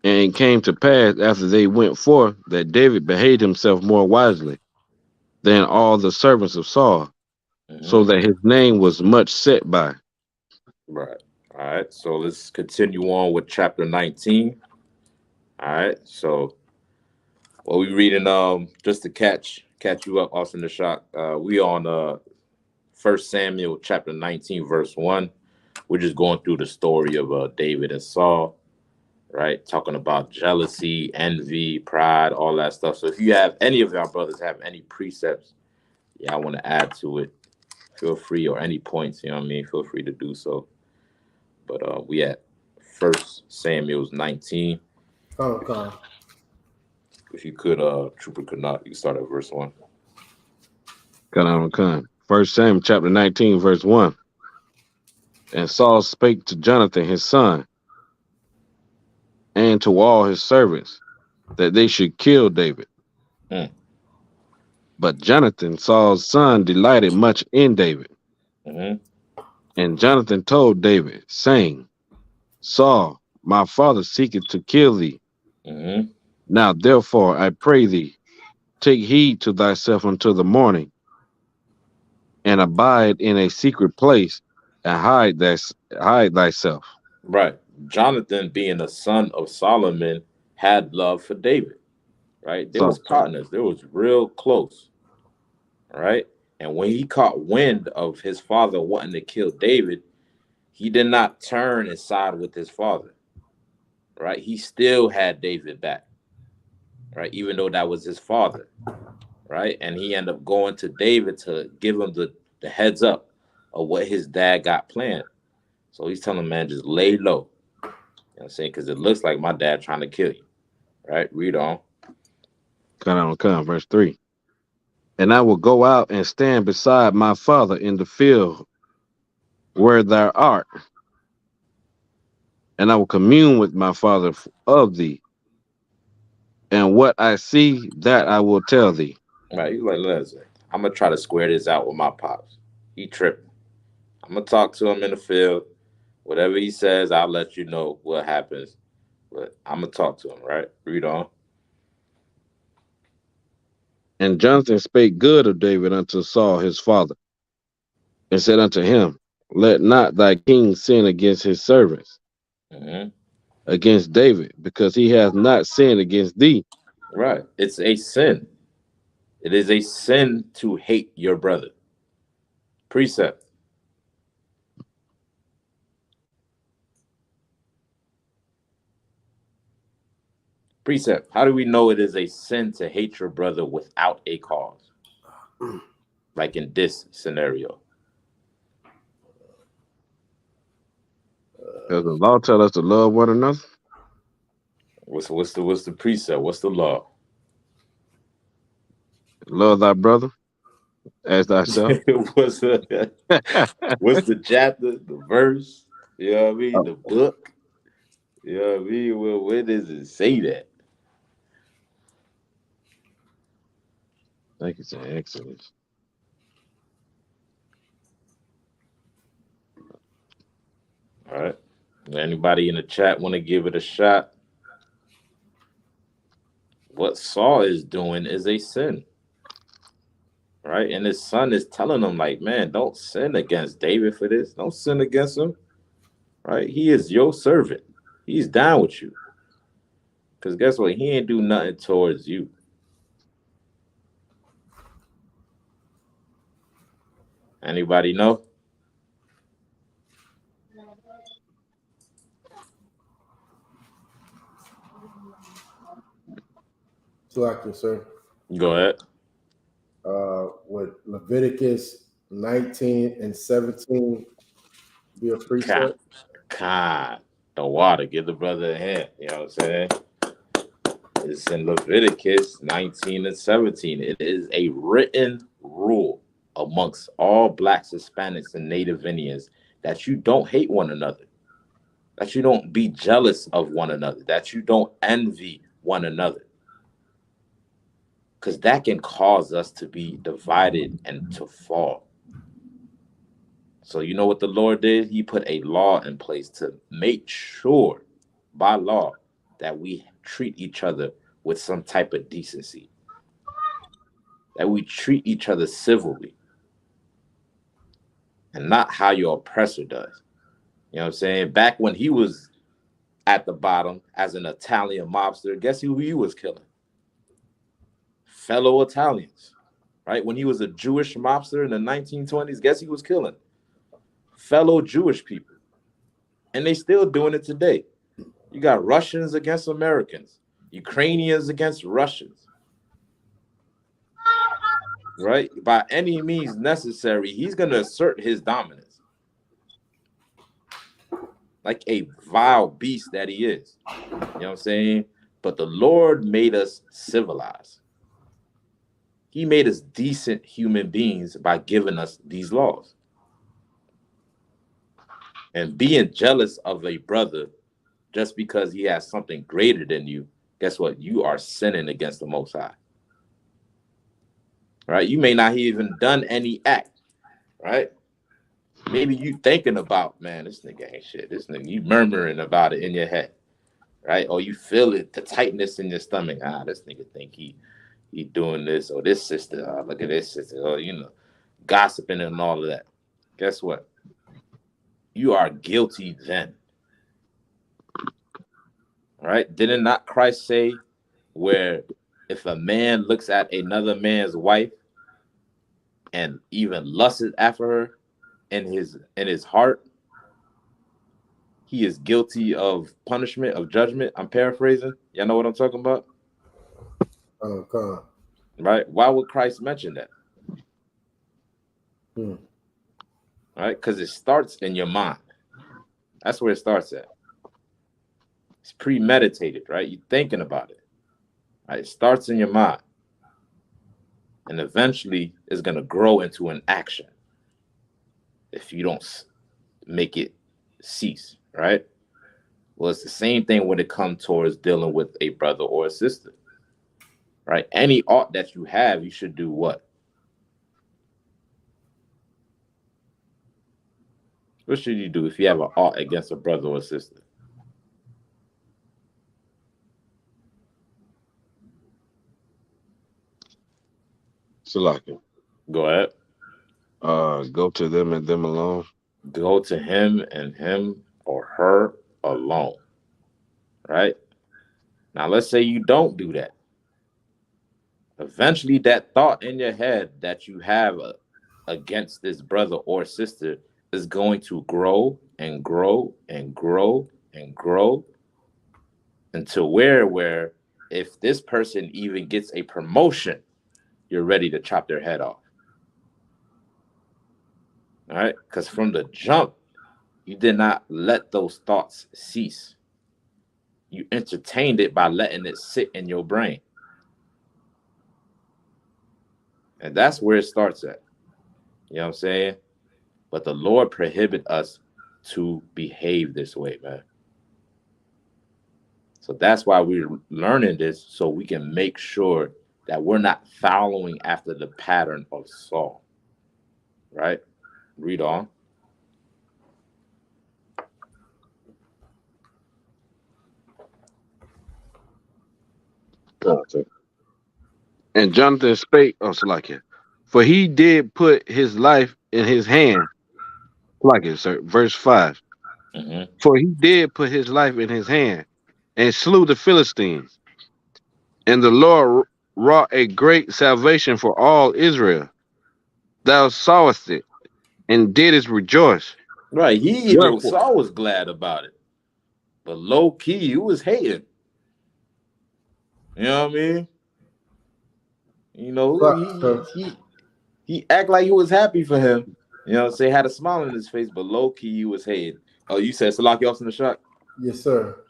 And it came to pass after they went forth that David behaved himself more wisely than all the servants of Saul, so that his name was much set by. Right. All right. So let's continue on with chapter 19. All right. So what we reading, just to catch you up, Austin the Shock. We on 1 Samuel chapter 19, verse 1. We're just going through the story of David and Saul. Right, talking about jealousy, envy, pride, all that stuff. So if you have any of our brothers have any precepts, I want to add to it, feel free, or any points, you know what I mean, feel free to do so. But we at 1 Samuel 19. Okay. If you could, Trooper could not, you can start at verse 1. Come. 1 Samuel chapter 19, verse 1. And Saul spake to Jonathan his son, and to all his servants, that they should kill David. But Jonathan, Saul's son, delighted much in David. And Jonathan told David, saying, Saul, my father seeketh to kill thee. Now therefore I pray thee, take heed to thyself until the morning, and abide in a secret place, and hide thyself. Right. Jonathan, being a son of Solomon, had love for David. Right. They was partners. They was real close. Right. And when he caught wind of his father wanting to kill David, he did not turn and side with his father. Right. He still had David back. Right. Even though that was his father. Right. And he ended up going to David to give him the heads up of what his dad got planned. So he's telling man, just lay low. You know what I'm saying? Because it looks like my dad trying to kill you. Right? Read on. Verse 3. And I will go out and stand beside my father in the field where thou art, and I will commune with my father of thee, and what I see, that I will tell thee. Right? He's like, listen, I'm going to try to square this out with my pops. He tripping. I'm going to talk to him in the field. Whatever he says, I'll let you know what happens. But I'm going to talk to him, right? Read on. And Jonathan spake good of David unto Saul his father, and said unto him, let not thy king sin against his servants, against David, because he hath not sinned against thee. Right. It's a sin. It is a sin to hate your brother. Precept. Precept. How do we know it is a sin to hate your brother without a cause? Like in this scenario. Does the law tell us to love one another? What's the precept? What's the law? Love thy brother as thyself. what's the chapter, the verse? You know what I mean? The book? You know what I mean? Well, where does it say that? I think it's in Exodus. All right. Anybody in the chat want to give it a shot? What Saul is doing is a sin. Right? And his son is telling him, like, man, don't sin against David for this. Don't sin against him. Right? He is your servant. He's down with you. Because guess what? He ain't do nothing towards you. Anybody know? Slacker, sir. Go ahead. Would Leviticus 19 and 17 be a precept? God, the water, give the brother a hand. You know what I'm saying? It's in Leviticus 19 and 17. It is a written rule amongst all blacks, Hispanics, and Native Indians that you don't hate one another, that you don't be jealous of one another, that you don't envy one another. Because that can cause us to be divided and to fall. So you know what the Lord did? He put a law in place to make sure by law that we treat each other with some type of decency, that we treat each other civilly, and not how your oppressor does. You know what I'm saying? Back when he was at the bottom as an Italian mobster, guess who he was killing? Fellow Italians, right? When he was a Jewish mobster in the 1920s, guess he was killing? Fellow Jewish people. And they still doing it today. You got Russians against Americans, Ukrainians against Russians, right? By any means necessary, he's going to assert his dominance like a vile beast that he is. You know what I'm saying? But the Lord made us civilized. He made us decent human beings by giving us these laws. And being jealous of a brother just because he has something greater than you, guess what? You are sinning against the Most High. Right? You may not have even done any act, right? Maybe you thinking about, man, this nigga ain't shit. This nigga, you murmuring about it in your head, right? Or you feel it, the tightness in your stomach. This nigga think he doing this, or this sister, look at this sister, or, you know, gossiping and all of that. Guess what? You are guilty then. Right? Didn't not Christ say where if a man looks at another man's wife and even lusts after her in his heart, he is guilty of punishment, of judgment? I'm paraphrasing. Y'all know what I'm talking about? Right? Why would Christ mention that? Right? Because it starts in your mind. That's where it starts at. It's premeditated, right? You're thinking about it. Right? It starts in your mind. And eventually it's going to grow into an action if you don't make it cease, right? Well, it's the same thing when it comes towards dealing with a brother or a sister, right? Any ought that you have, you should do what? What should you do if you have an ought against a brother or sister? Salakia. Go ahead. Go to them and them alone. Go to him and him or her alone, right? Now, let's say you don't do that. Eventually, that thought in your head that you have against this brother or sister is going to grow and grow and grow and grow until where if this person even gets a promotion, you're ready to chop their head off. All right? Because from the jump, you did not let those thoughts cease. You entertained it by letting it sit in your brain. And that's where it starts at. You know what I'm saying? But the Lord prohibit us to behave this way, man. So that's why we're learning this, so we can make sure that we're not following after the pattern of Saul. Right? Read on. And Jonathan spake, Salakia, for he did put his life in his hand. Salakia, sir. Verse 5. Mm-hmm. For he did put his life in his hand and slew the Philistines. And the Lord wrought a great salvation for all Israel. Thou sawest it and didst rejoice. Right. Saul was glad about it. But low key, he was hating. You know what I mean? You know, he act like he was happy for him. You know, say had a smile on his face, but low key he was hating. Oh, you said Salaki Austin the shot? Yes, sir.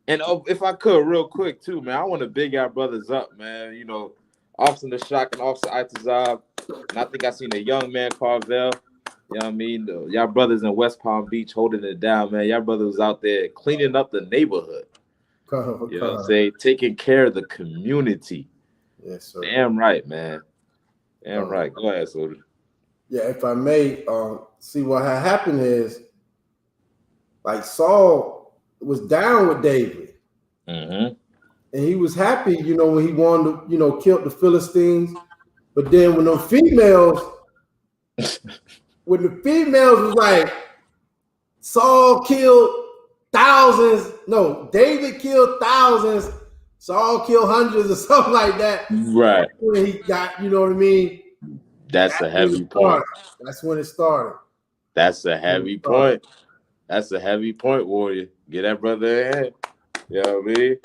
And if I could, real quick too, man, I want to big our brothers up, man. You know, Austin the Shock and Officer Itazab. And I think I seen a young man, Carvel. You know what I mean? Y'all brothers in West Palm Beach holding it down, man. Y'all brothers was out there cleaning up the neighborhood. You know what I'm saying? Taking care of the community. Yes, sir. Damn right, man. Damn right. Go ahead, Soda. Yeah, if I may, see what had happened is, like, Saul was down with David. Mm-hmm. And he was happy, you know, when he wanted to, you know, kill the Philistines. But then when the females was like, Saul killed thousands. No, David killed thousands. Saul killed hundreds or something like that. Right. When he got, you know what I mean? That's a heavy point. That's when it started. That's a heavy point. That's a heavy point, Warrior. Get that brother in. You know what I mean?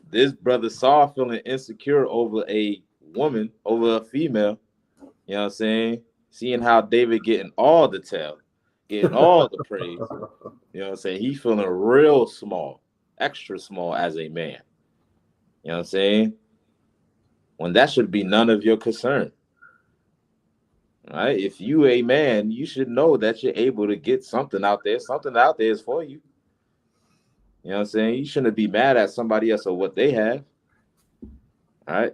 This brother Saul feeling insecure over a woman, over a female. You know what I'm saying? Seeing how David getting all the tail, getting all the praise. You know what I'm saying? He feeling real small, extra small as a man. You know what I'm saying? When that should be none of your concern. Right? If you a man, you should know that you're able to get something out there. Something out there is for you. You know what I'm saying? You shouldn't be mad at somebody else or what they have. All right?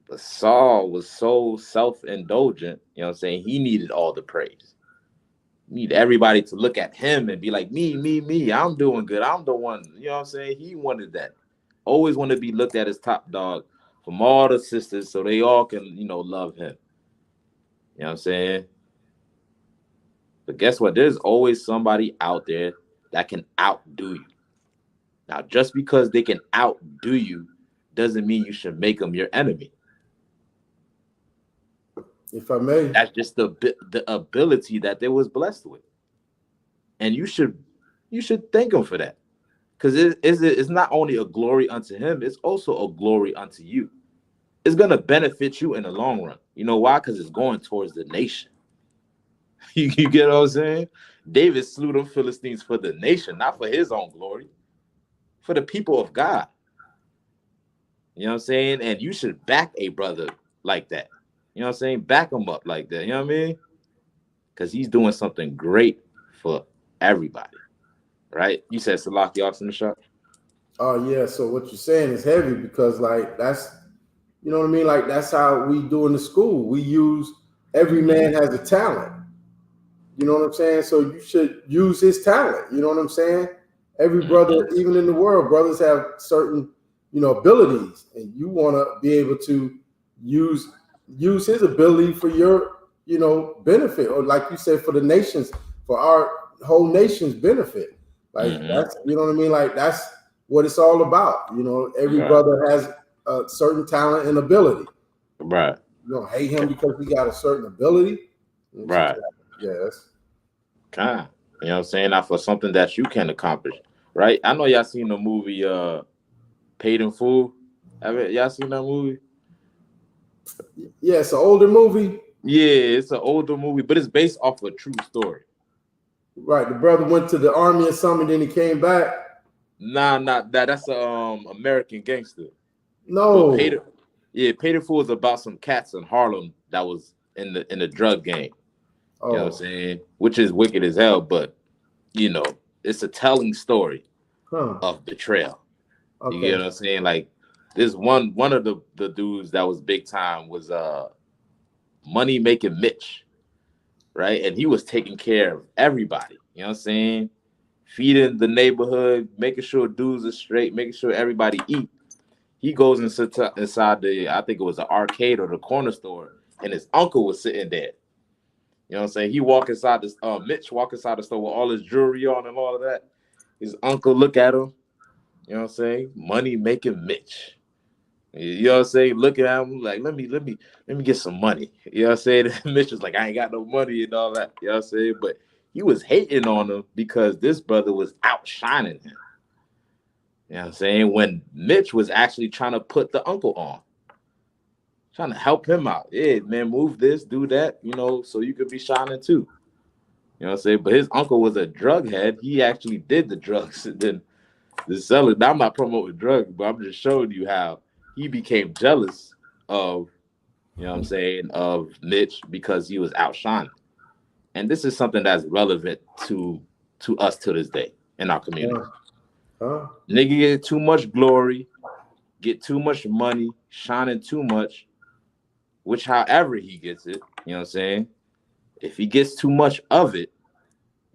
But Saul was so self-indulgent, you know what I'm saying? He needed all the praise. You need everybody to look at him and be like, me. I'm doing good. I'm the one. You know what I'm saying? He wanted that. Always want to be looked at as top dog from all the sisters so they all can, you know, love him. You know what I'm saying? But guess what? There's always somebody out there that can outdo you. Now, just because they can outdo you doesn't mean you should make them your enemy. If I may. That's just the ability that they was blessed with. And you should thank him for that. Because it's not only a glory unto him, it's also a glory unto you. It's going to benefit you in the long run. You know why? Because it's going towards the nation. You get what I'm saying? David slew them Philistines for the nation, not for his own glory, for the people of God. You know what I'm saying? And you should back a brother like that. You know what I'm saying? Back him up like that. You know what I mean? Because he's doing something great for everybody. Right? You said Salaki off in the shop? Oh yeah. So what you're saying is heavy because like that's, you know what I mean? Like that's how we do in the school. We use every man has a talent. You know what I'm saying? So you should use his talent. You know what I'm saying? Every brother, even in the world, brothers have certain, abilities, and you want to be able to use his ability for your, benefit, or like you said, for the nations, for our whole nation's benefit. Like that's, you know what I mean? Like that's what it's all about. Every brother has a certain talent and ability. Right. You don't hate him because he got a certain ability. Right. Yes. Kind. You know what I'm saying? Now for something that you can accomplish. Right? I know y'all seen the movie Paid in Full. Y'all seen that movie? Yeah, it's an older movie. Yeah, it's an older movie, but it's based off a true story. Right. The brother went to the army or something, then he came back. Nah, not that. That's a American Gangster. No. Paid in Full is about some cats in Harlem that was in the drug game. You know what I'm saying? Which is wicked as hell, but it's a telling story of betrayal. Okay. You get what I'm saying? Like this one of the dudes that was big time was Money Making Mitch, right? And he was taking care of everybody. You know what I'm saying? Feeding the neighborhood, making sure dudes are straight, making sure everybody eat. He goes inside the, I think it was the arcade or the corner store, and his uncle was sitting there. You know what I'm saying? He walk inside this, Mitch walk inside the store with all his jewelry on and all of that. His uncle look at him. You know what I'm saying? Money Making Mitch. You know what I'm saying? Looking at him like, let me get some money. You know what I'm saying? Mitch was like, I ain't got no money and all that. You know what I'm saying? But he was hating on him because this brother was outshining him. You know what I'm saying? When Mitch was actually trying to put the uncle on. Trying to help him out. Yeah, man, move this, do that, so you could be shining too. You know what I'm saying? But his uncle was a drug head. He actually did the drugs. And then the seller, now I'm not promoting drugs, but I'm just showing you how he became jealous of, of Mitch because he was outshining. And this is something that's relevant to us to this day in our community. Nigga get too much glory, get too much money, shining too much. Which, however he gets it, you know what I'm saying? If he gets too much of it,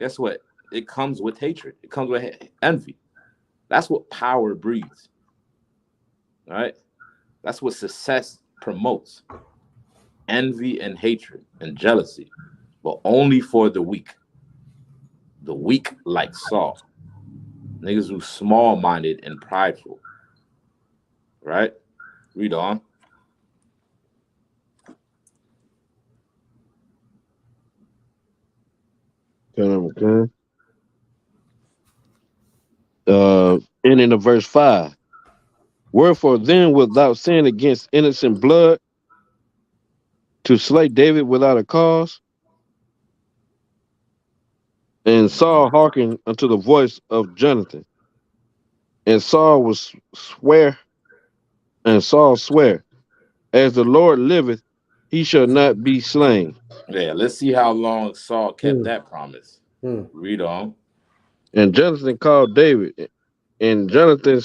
guess what? It comes with hatred. It comes with envy. That's what power breeds. All right? That's what success promotes. Envy and hatred and jealousy, but only for the weak. The weak like Saul. Niggas who small-minded and prideful. Right? Read on. Okay. Ending of verse 5. Wherefore then wilt thou sin against innocent blood to slay David without a cause? And Saul hearkened unto the voice of Jonathan. And Saul sware, as the Lord liveth, he shall not be slain. Yeah, let's see how long Saul kept that promise. Read on. And Jonathan called David, and Jonathan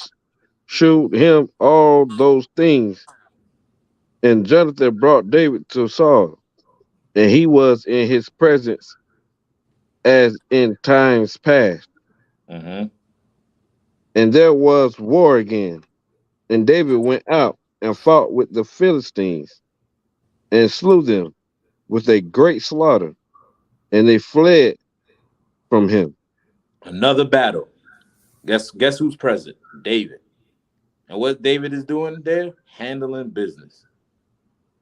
shewed him all those things. And Jonathan brought David to Saul, and he was in his presence as in times past. Mm-hmm. And there was war again. And David went out and fought with the Philistines and slew them with a great slaughter. And they fled from him. Another battle. Guess who's present? David. And what David is doing there? Handling business.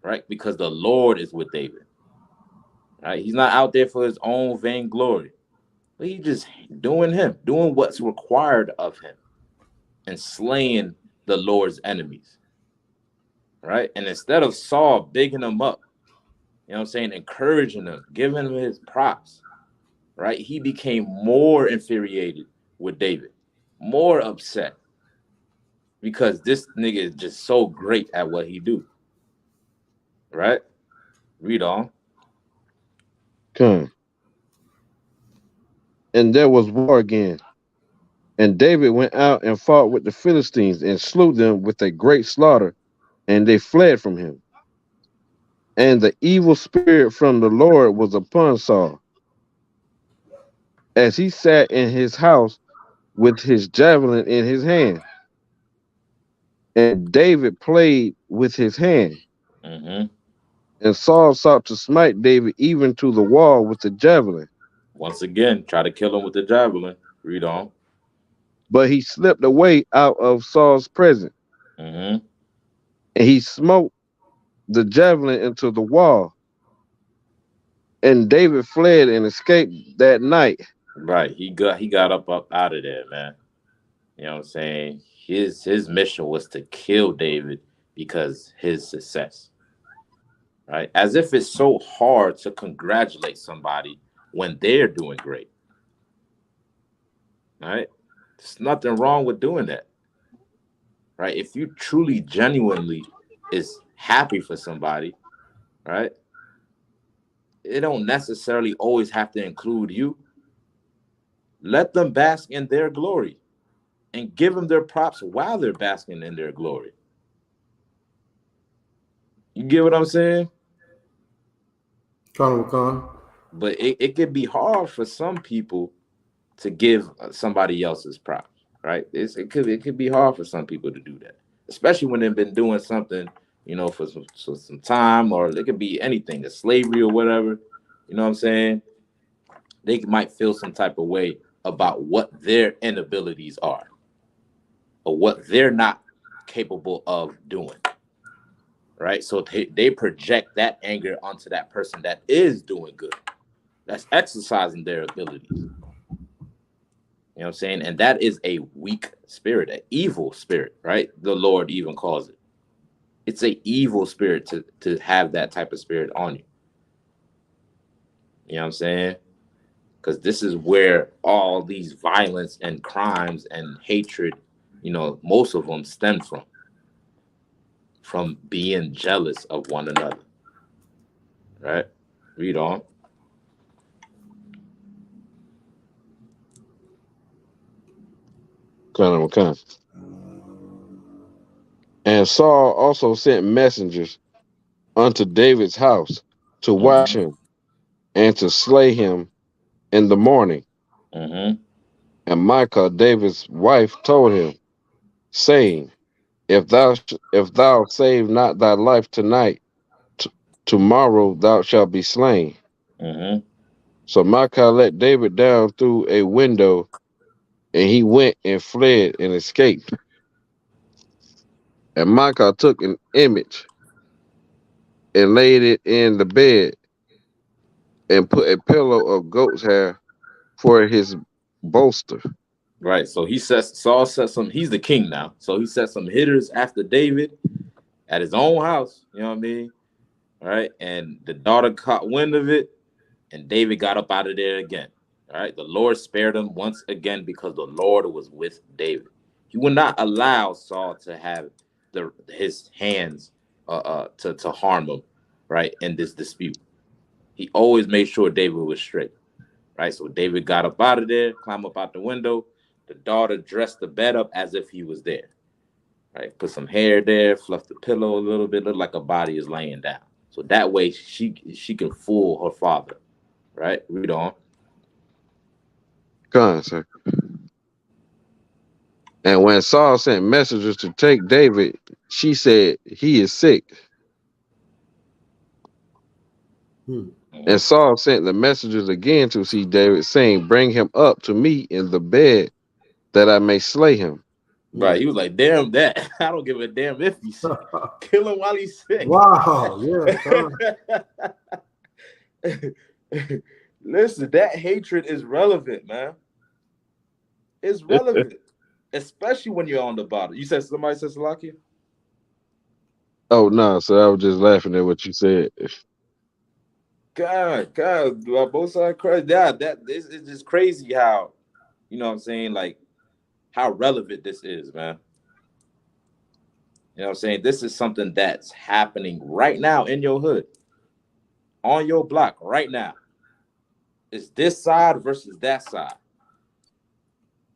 Right? Because the Lord is with David. Right? He's not out there for his own vainglory. But he's just doing what's required of him. And slaying the Lord's enemies. Right? And instead of Saul bigging him up, you know what I'm saying, encouraging him, giving him his props, right? He became more infuriated with David, more upset because this nigga is just so great at what he do, right? Read on. Come. And there was war again. And David went out and fought with the Philistines and slew them with a great slaughter, and they fled from him. And the evil spirit from the Lord was upon Saul, as he sat in his house with his javelin in his hand. And David played with his hand. Mm-hmm. And Saul sought to smite David even to the wall with the javelin. Once again, try to kill him with the javelin. Read on. But he slipped away out of Saul's presence, Mm-hmm. and he smote the javelin into the wall. And David fled and escaped that night. Right. He got up out of there, man. You know what I'm saying? His mission was to kill David because his success. Right? As if it's so hard to congratulate somebody when they're doing great. Right? There's nothing wrong with doing that. Right? If you truly genuinely is happy for somebody, right? It don't necessarily always have to include you. Let them bask in their glory and give them their props while they're basking in their glory. You get what I'm saying? But it could be hard for some people to give somebody else's props, right? It could be hard for some people to do that, especially when they've been doing something, for some time, or it could be anything, a slavery or whatever. You know what I'm saying? They might feel some type of way about what their inabilities are, or what they're not capable of doing. Right? So they project that anger onto that person that is doing good, that's exercising their abilities. You know what I'm saying? And that is a weak spirit, an evil spirit, right? The Lord even calls it. It's an evil spirit to have that type of spirit on you. You know what I'm saying? Because this is where all these violence and crimes and hatred, most of them stem from being jealous of one another. Right? Read on. Okay. And Saul also sent messengers unto David's house to watch him and to slay him in the morning. Mm-hmm. And Michal, David's wife, told him, saying, If thou save not thy life tonight, tomorrow thou shalt be slain. Mm-hmm. So Michal let David down through a window, and he went and fled and escaped. And Michal took an image and laid it in the bed and put a pillow of goat's hair for his bolster. Right. So Saul set some, he's the king now. So he set some hitters after David at his own house. You know what I mean? All right. And the daughter caught wind of it, and David got up out of there again. All right. The Lord spared him once again because the Lord was with David. He would not allow Saul to have his hands to harm him, right, in this dispute. He always made sure David was straight. Right. So David got up out of there, climbed up out the window. The daughter dressed the bed up as if he was there. Right. Put some hair there, fluffed the pillow a little bit, looked like a body is laying down. So that way she can fool her father. Right. Read on. Go on, sir. And when Saul sent messengers to take David, she said, He is sick. And Saul sent the messengers again to see David, saying, Bring him up to me in the bed, that I may slay him. Right. He was like, damn that. I don't give a damn if he's sick. Kill him while he's sick. Wow. Yeah. Listen, that hatred is relevant, man. It's relevant. Especially when you're on the bottom. You said somebody said Salakia? Oh, no, so I was just laughing at what you said. God, both sides crazy. Yeah, this is just crazy how, you know what I'm saying, like how relevant this is, man. You know what I'm saying? This is something that's happening right now in your hood, on your block right now. It's this side versus that side.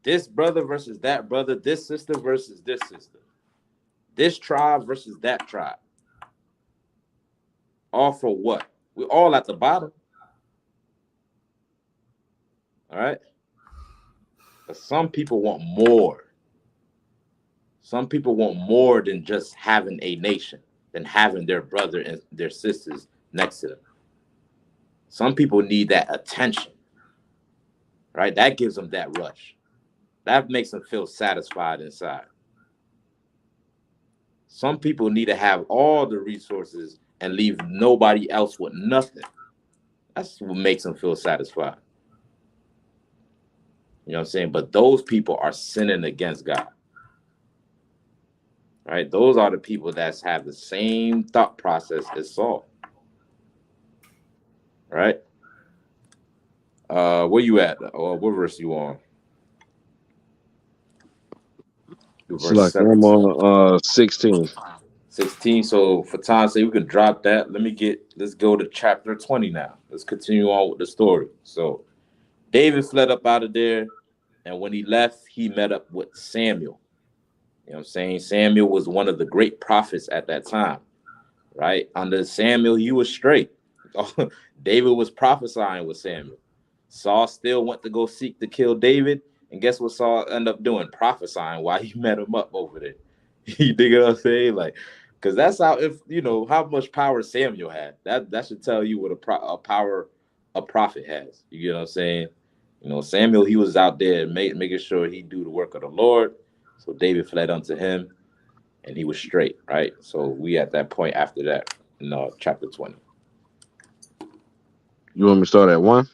This brother versus that brother. This sister versus this sister. This tribe versus that tribe. All for what? We're all at the bottom. All right? But some people want more. Some people want more than just having a nation, than having their brother and their sisters next to them. Some people need that attention, right? That gives them that rush. That makes them feel satisfied inside. Some people need to have all the resources and leave nobody else with nothing. That's what makes them feel satisfied. You know what I'm saying? But those people are sinning against God. Right? Those are the people that have the same thought process as Saul. Right? Where you at? What verse you on? It's Verse like 17. I'm on 16. 16. So for time's sake, we can drop that. Let's go to chapter 20 now. Let's continue on with the story. So David fled up out of there, and when he left, he met up with Samuel. You know what I'm saying? Samuel was one of the great prophets at that time, right? Under Samuel, he was straight. David was prophesying with Samuel. Saul still went to go seek to kill David, and guess what Saul ended up doing? Prophesying while he met him up over there. You dig what I'm saying? Like, because that's how, if you know how much power Samuel had. That should tell you what a power a prophet has. You get what I'm saying? You know, Samuel, he was out there making sure he do the work of the Lord. So David fled unto him, and he was straight, right? So we at that point after that, chapter 20. You want me to start at 1?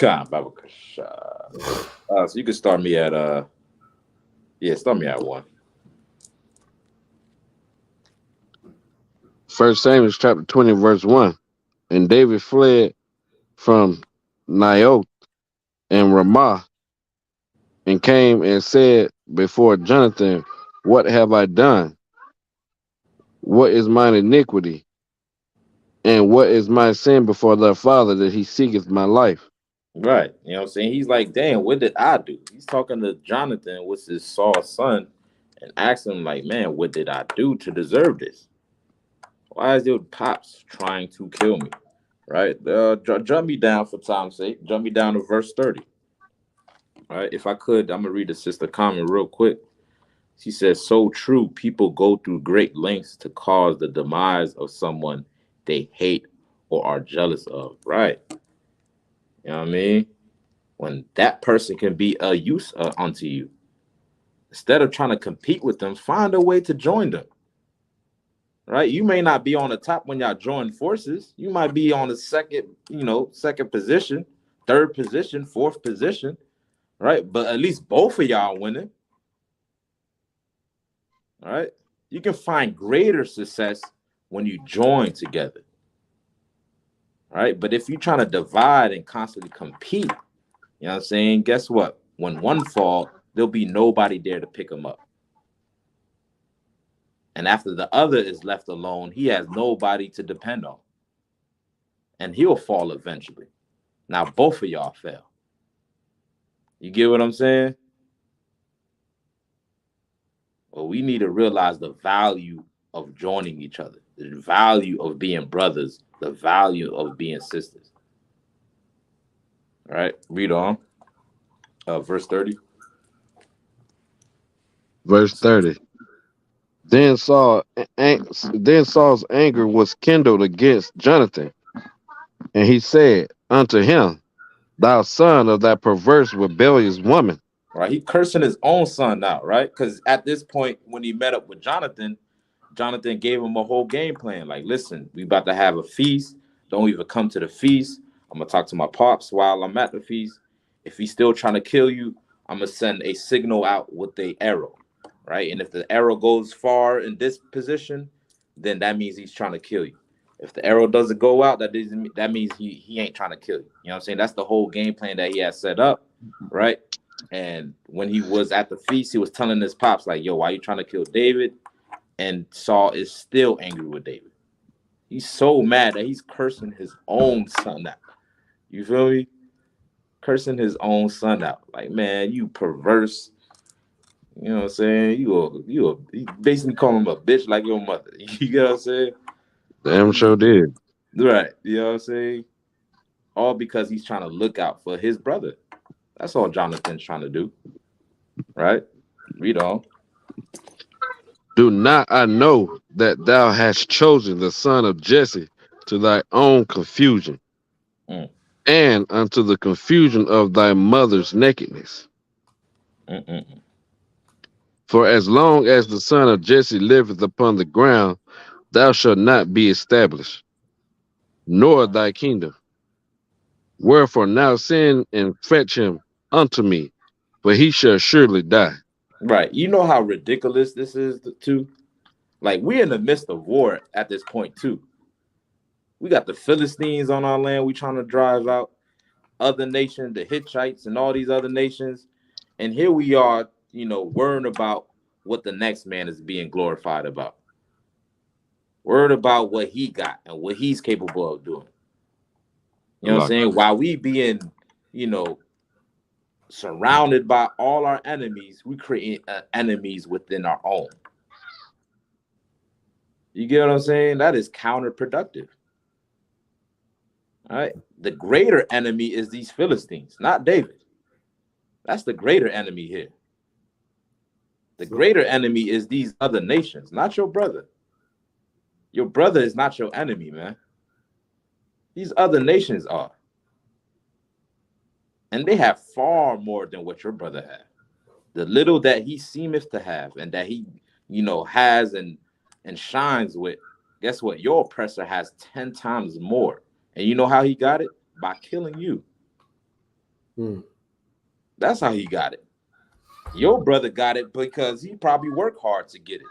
So you can start me at start me at 1. 1 Samuel chapter 20, verse 1. And David fled from Naioth and Ramah and came and said before Jonathan, what have I done? What is mine iniquity? And what is my sin before thy father that he seeketh my life? Right. You know what I'm saying? He's like, damn, what did I do? He's talking to Jonathan, which is Saul's son, and asking him, like, man, what did I do to deserve this? Why is your pops trying to kill me? Right? Jump me down for time's sake. Jump me down to verse 30. All right. If I could, I'm going to read the sister comment real quick. She says, so true, people go through great lengths to cause the demise of someone they hate or are jealous of. Right. You know what I mean? When that person can be a use unto you. Instead of trying to compete with them, find a way to join them. Right? You may not be on the top when y'all join forces. You might be on the second position, third position, fourth position. Right? But at least both of y'all winning. All right? You can find greater success when you join together. All right? But if you're trying to divide and constantly compete, you know what I'm saying? Guess what? When one fall, there'll be nobody there to pick him up. And after the other is left alone, he has nobody to depend on. And he'll fall eventually. Now, both of y'all fell. You get what I'm saying? Well, we need to realize the value of joining each other, the value of being brothers, the value of being sisters. All right, read on. Verse 30. Verse 30. Then Saul's anger was kindled against Jonathan, and he said unto him, thou son of that perverse rebellious woman. Right, he cursing his own son out, right? Because at this point, when he met up with Jonathan gave him a whole game plan. Like, listen, we about to have a feast. Don't even come to the feast. I'm gonna talk to my pops while I'm at the feast. If he's still trying to kill you, I'm gonna send a signal out with the arrow, right? And if the arrow goes far in this position, then that means he's trying to kill you. If the arrow doesn't go out, that means he ain't trying to kill you. You know what I'm saying? That's the whole game plan that he has set up, right? And when he was at the feast, he was telling his pops, like, yo, why you trying to kill David? And Saul is still angry with David. He's so mad that he's cursing his own son out. You feel me? Cursing his own son out. Like, man, you perverse. You know what I'm saying? You basically call him a bitch like your mother. You get what I'm saying? Damn sure did. Right. You know what I'm saying? All because he's trying to look out for his brother. That's all Jonathan's trying to do. Right? Read on. Do not I know that thou hast chosen the son of Jesse to thy own confusion, and unto the confusion of thy mother's nakedness? For as long as the son of Jesse liveth upon the ground, thou shalt not be established, nor thy kingdom. Wherefore now send and fetch him unto me, for he shall surely die. Right. You know how ridiculous this is, too? Like, we're in the midst of war at this point, too. We got the Philistines on our land we trying to drive out, other nations, the Hittites and all these other nations. And here we are, worrying about what the next man is being glorified about. Worried about what he got and what he's capable of doing. You know what I'm saying? While we being, surrounded by all our enemies, we create enemies within our own. You get what I'm saying? That is counterproductive. All right. The greater enemy is these Philistines, not David. That's the greater enemy here. The greater enemy is these other nations, not your brother. Your brother is not your enemy, man. These other nations are. And they have far more than what your brother has. The little that he seemeth to have and that he, has and shines with, guess what? Your oppressor has 10 times more. And you know how he got it? By killing you. That's how he got it. Your brother got it because he probably worked hard to get it.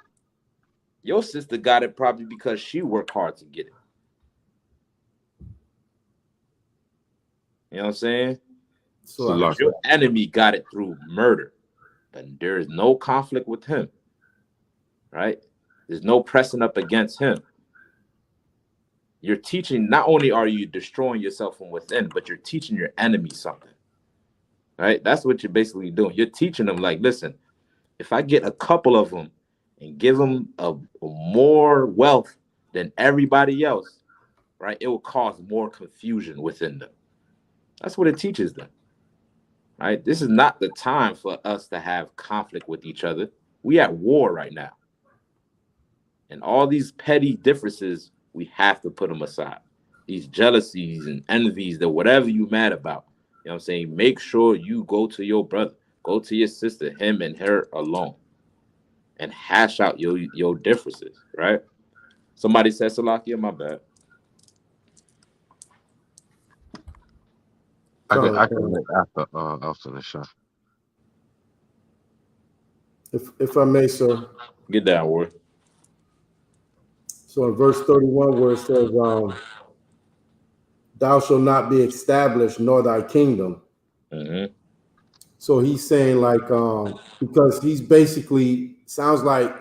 Your sister got it probably because she worked hard to get it. You know what I'm saying? So your enemy got it through murder. But there is no conflict with him. Right? There's no pressing up against him. You're teaching, not only are you destroying yourself from within, but you're teaching your enemy something. Right? That's what you're basically doing. You're teaching them, like, listen, if I get a couple of them and give them a more wealth than everybody else, right, it will cause more confusion within them. That's what it teaches them. Right? This is not the time for us to have conflict with each other. We at war right now. And all these petty differences, we have to put them aside. These jealousies and envies, that whatever you mad about, you know what I'm saying? Make sure you go to your brother, go to your sister, him and her alone, and hash out your differences, right? Somebody said Salakia, my bad. I can make after the shot. If I may, sir. Get down, word. So in verse 31, where it says, thou shalt not be established, nor thy kingdom. So he's saying, like, because he's basically, sounds like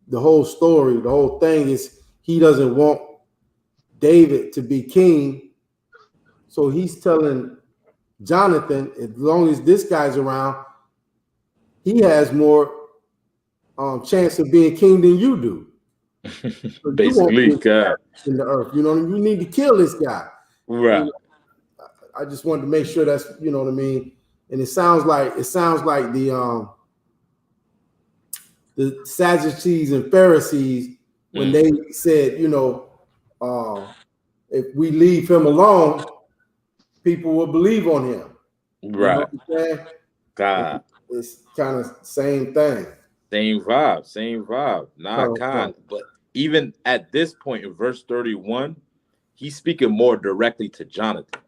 the whole story, the whole thing is he doesn't want David to be king. So he's telling Jonathan, as long as this guy's around, he has more chance of being king than you do. So basically, God. In the earth, you need to kill this guy. Right. I just wanted to make sure that's, you know what I mean. And it sounds like the Sadducees and Pharisees, when they said, if we leave him alone, people will believe on him. Right. You know what I'm saying? God. It's kind of same thing. Same vibe. Nah, God. But even at this point in verse 31, he's speaking more directly to Jonathan.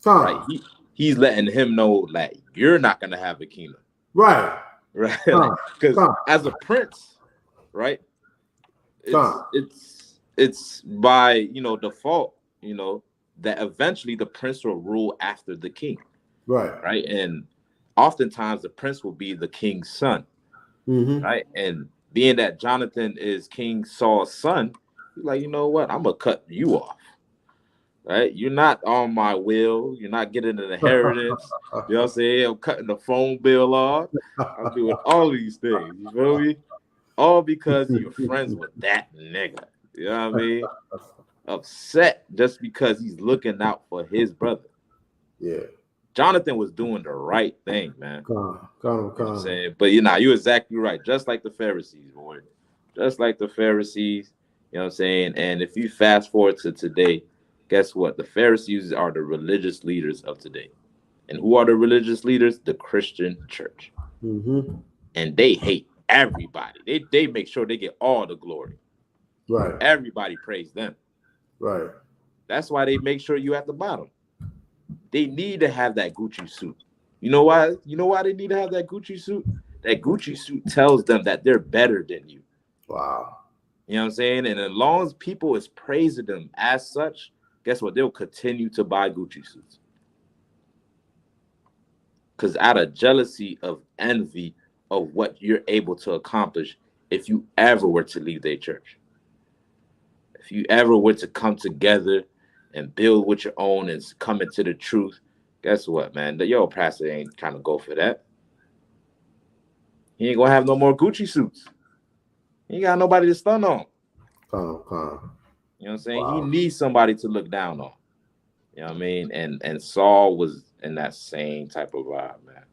Right? He's letting him know, like, you're not going to have a kingdom. Right. Right? Because as a prince, right, it's it's by, default, that eventually the prince will rule after the king. Right. And oftentimes the prince will be the king's son. Right. And being that Jonathan is King Saul's son, he's like, you know what? I'm gonna cut you off. Right? You're not on my will. You're not getting an inheritance. You know what I'm saying? I'm cutting the phone bill off. I'm doing all these things. You feel me? All because you're friends with that nigga. You know what I mean? Upset just because he's looking out for his brother. Yeah. Jonathan was doing the right thing, man. Come You know what I'm saying? But you're exactly right. Just like the Pharisees, boy. Just like the Pharisees. You know what I'm saying? And if you fast forward to today, guess what? The Pharisees are the religious leaders of today. And who are the religious leaders? The Christian church. And they hate everybody. They make sure they get all the glory. Right. Everybody praise them. Right. That's why they make sure you at the bottom. They need to have that Gucci suit. You know why? You know why they need to have that Gucci suit? That Gucci suit tells them that they're better than you. Wow. You know what I'm saying? And as long as people is praising them as such, guess what? They'll continue to buy Gucci suits. Because out of jealousy of envy of what you're able to accomplish if you ever were to leave their church. If you ever were to come together and build with your own and come into the truth, guess what, man? Your pastor ain't trying to go for that. He ain't gonna have no more Gucci suits. He ain't got nobody to stun on. Come. You know what I'm saying? Wow. He needs somebody to look down on. You know what I mean? And Saul was in that same type of vibe, man.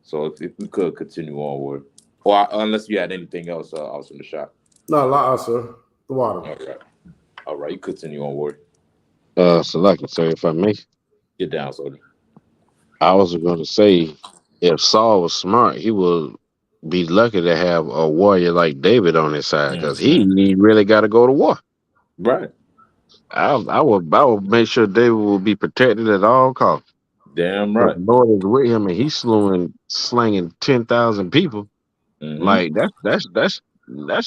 So if we could continue onward, or unless you had anything else in the shop. No, la, sir. The water. All right. You continue onward. So like I say, if I may, Get down, soldier. I was going to say, if Saul was smart, he would be lucky to have a warrior like David on his side, because he really got to go to war. Right. I would make sure David will be protected at all costs. Damn right. The Lord is with him, and he's slinging 10,000 people. Like that's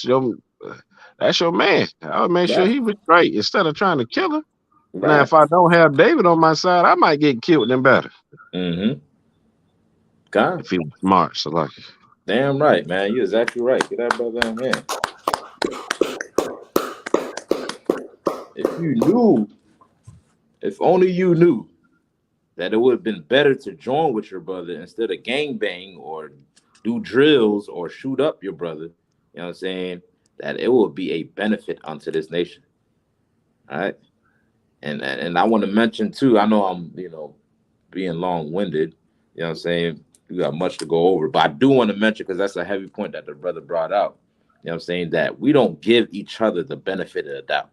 your man. I would make sure he was straight instead of trying to kill him. Right. Now, if I don't have David on my side, I might get killed then better. God. If he was smart, so like. Damn right, man. You're exactly right. Get that brother in here. If only you knew that it would have been better to join with your brother instead of gangbang or do drills or shoot up your brother, you know what I'm saying, that it will be a benefit unto this nation. All right. And I want to mention too, I know I'm, being long-winded, you know what I'm saying? We got much to go over, but I do want to mention, because that's a heavy point that the brother brought out, you know what I'm saying, that we don't give each other the benefit of the doubt.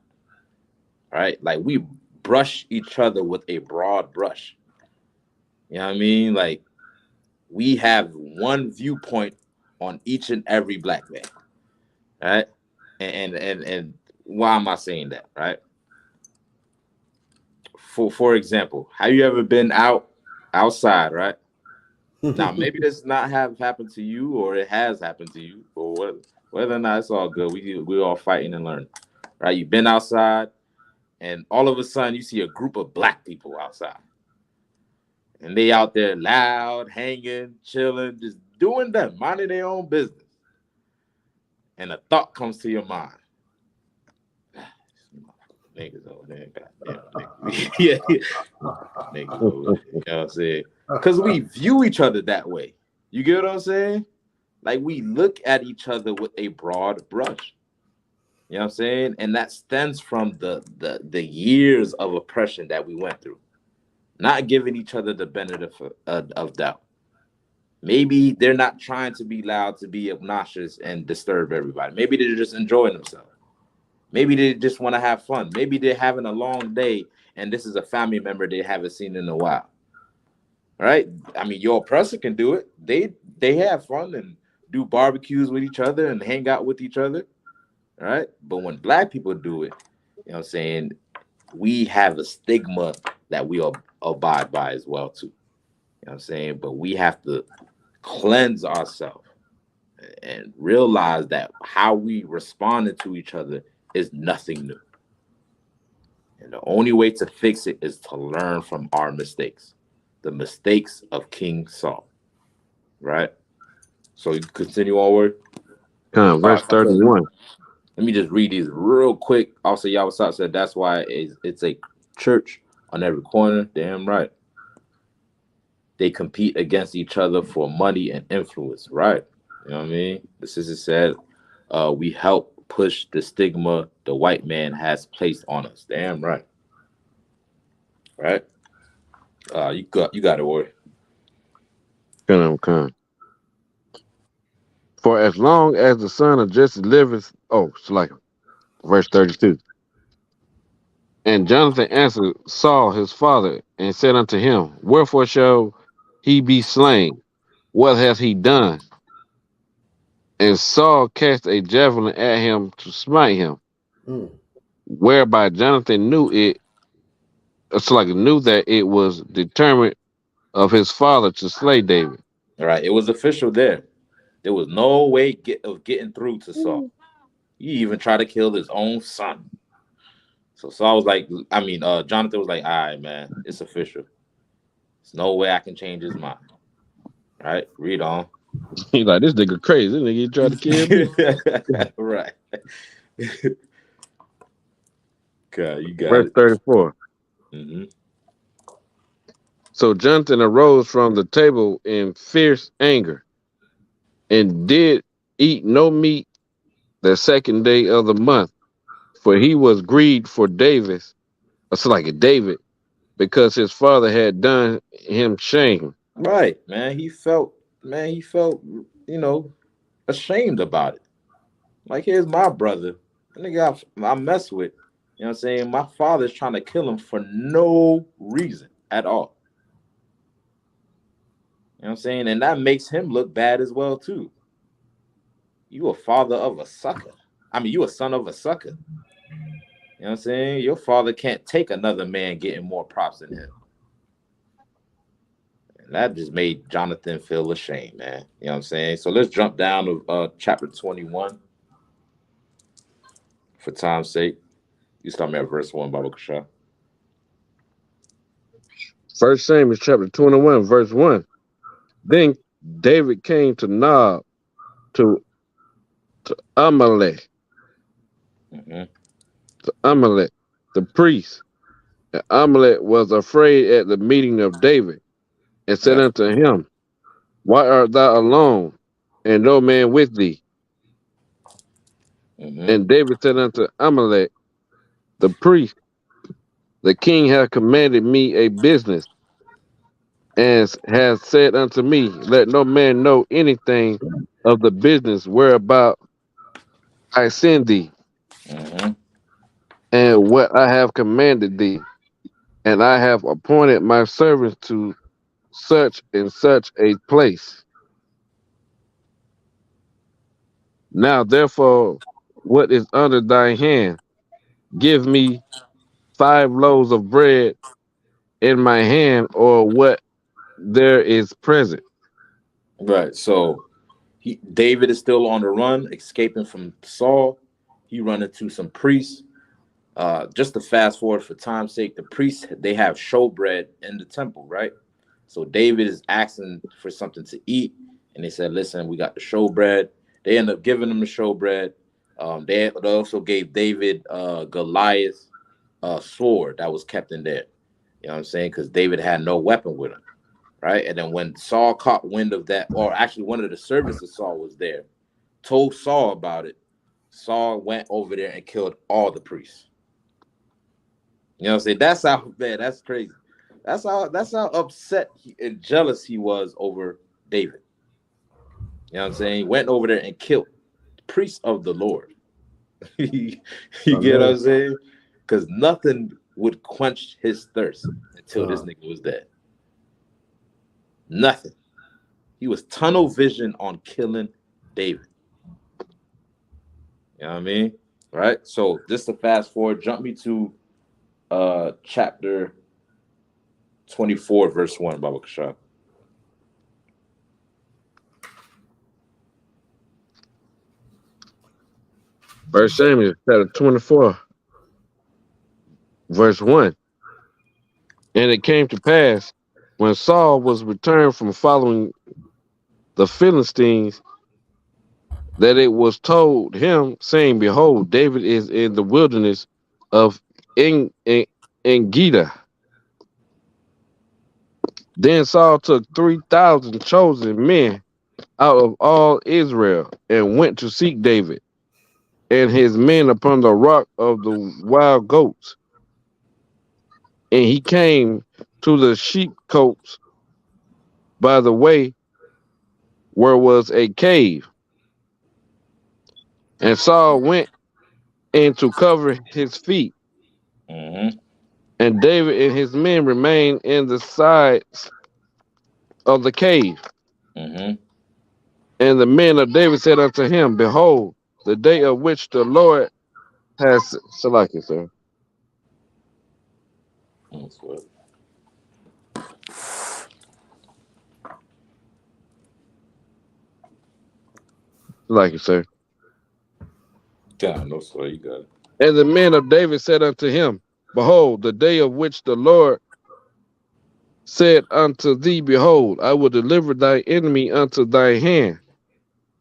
All right. Like, we brush each other with a broad brush. You know what I mean? Like, we have one viewpoint on each and every black man. Right? And why am I saying that? Right? For example, have you ever been outside, right? Now, maybe this not have happened to you, or it has happened to you, or whether or not, it's all good. We're all fighting and learning, right? You've been outside, and all of a sudden you see a group of black people outside, and they out there loud, hanging, chilling, just doing them, minding their own business. And a thought comes to your mind. Niggas over there, goddamn. Yeah. Niggas over there, you know what I'm saying? Because we view each other that way. You get what I'm saying? Like, we look at each other with a broad brush. You know what I'm saying? And that stems from the years of oppression that we went through. Not giving each other the benefit of doubt. Maybe they're not trying to be loud, to be obnoxious and disturb everybody. Maybe they're just enjoying themselves. Maybe they just want to have fun. Maybe they're having a long day and this is a family member they haven't seen in a while. Right? I mean, your oppressor can do it. They have fun and do barbecues with each other and hang out with each other. Right? But when black people do it, you know what I'm saying, we have a stigma that we abide by as well too. You know what I'm saying? But we have to cleanse ourselves and realize that how we responded to each other is nothing new. And the only way to fix it is to learn from our mistakes, the mistakes of King Saul. Right? So you continue onward. Verse 31. Let me just read these real quick. Also, Yawasat said that's why it's a church on every corner. Damn right. They compete against each other for money and influence. Right. You know what I mean? The sister said, we help push the stigma the white man has placed on us. Damn right. Right? You got it, Warrior. Come. For as long as the son of Jesse liveth, it's like verse 32. And Jonathan answered Saul his father and said unto him, wherefore shall he be slain? What hath he done? And Saul cast a javelin at him to smite him, whereby Jonathan knew that it was determined of his father to slay David. All right, it was official there. There was no way of getting through to Saul. He even tried to kill his own son. So Saul was like, Jonathan was like, all right, man, it's official. There's no way I can change his mind. All right, read on. He's like, this nigga crazy. This nigga tried to kill me. Right. God, you got Verse it. 34. Mm-hmm. So Jonathan arose from the table in fierce anger and did eat no meat the second day of the month, for he was grieved for David, because his father had done him shame. Right, man. He felt, ashamed about it. Like, here's my brother. The nigga I mess with. You know what I'm saying? My father's trying to kill him for no reason at all. You know what I'm saying? And that makes him look bad as well, too. You a father of a sucker. You a son of a sucker. You know what I'm saying? Your father can't take another man getting more props than him. And that just made Jonathan feel ashamed, man. You know what I'm saying? So let's jump down to chapter 21 for time's sake. You start me at verse 1, Baba Kasha. 1 Samuel chapter 21, verse 1. Then David came to Nob, to Amalek, the priest. And Amalek was afraid at the meeting of David, and said unto him, why art thou alone, and no man with thee? And David said unto Amalek, the priest, the king hath commanded me a business, and has said unto me, let no man know anything of the business whereabout I send thee, and what I have commanded thee. And I have appointed my servants to such and such a place. Now therefore, what is under thy hand? Give me 5 loaves of bread in my hand, or what there is present. Right. So David is still on the run, escaping from Saul. He run into some priests. Just to fast forward for time's sake, the priests, they have showbread in the temple, right? So David is asking for something to eat, and they said, listen, we got the showbread. They end up giving him the showbread. They also gave David Goliath's sword that was kept in there. You know what I'm saying? Because David had no weapon with him, right? And then when Saul caught wind of that, or actually one of the servants of Saul was there, told Saul about it, Saul went over there and killed all the priests. You know what I'm saying? That's how bad. That's crazy. That's how upset and jealous he was over David. You know what I'm saying? He went over there and killed the priests of the Lord. You get what I'm saying? Because nothing would quench his thirst until this nigga was dead. Nothing. He was tunnel vision on killing David. You know what I mean? Right? So just to fast forward, jump me to chapter 24, verse 1, Baba Kasha. First Samuel chapter 24, verse 1. And it came to pass when Saul was returned from following the Philistines that it was told him, saying, Behold, David is in the wilderness of Engedi. Then Saul took 3,000 chosen men out of all Israel and went to seek David and his men upon the rock of the wild goats. And he came to the sheepcotes by the way where was a cave. And Saul went in to cover his feet. Mm-hmm. And David and his men remained in the sides of the cave. Mm-hmm. And the men of David said unto him, Behold, the day of which the Lord has selected, sir. That's what. Like it, sir. God, no sweat, you got it. And the men of David said unto him, Behold, the day of which the Lord said unto thee, Behold, I will deliver thy enemy unto thy hand,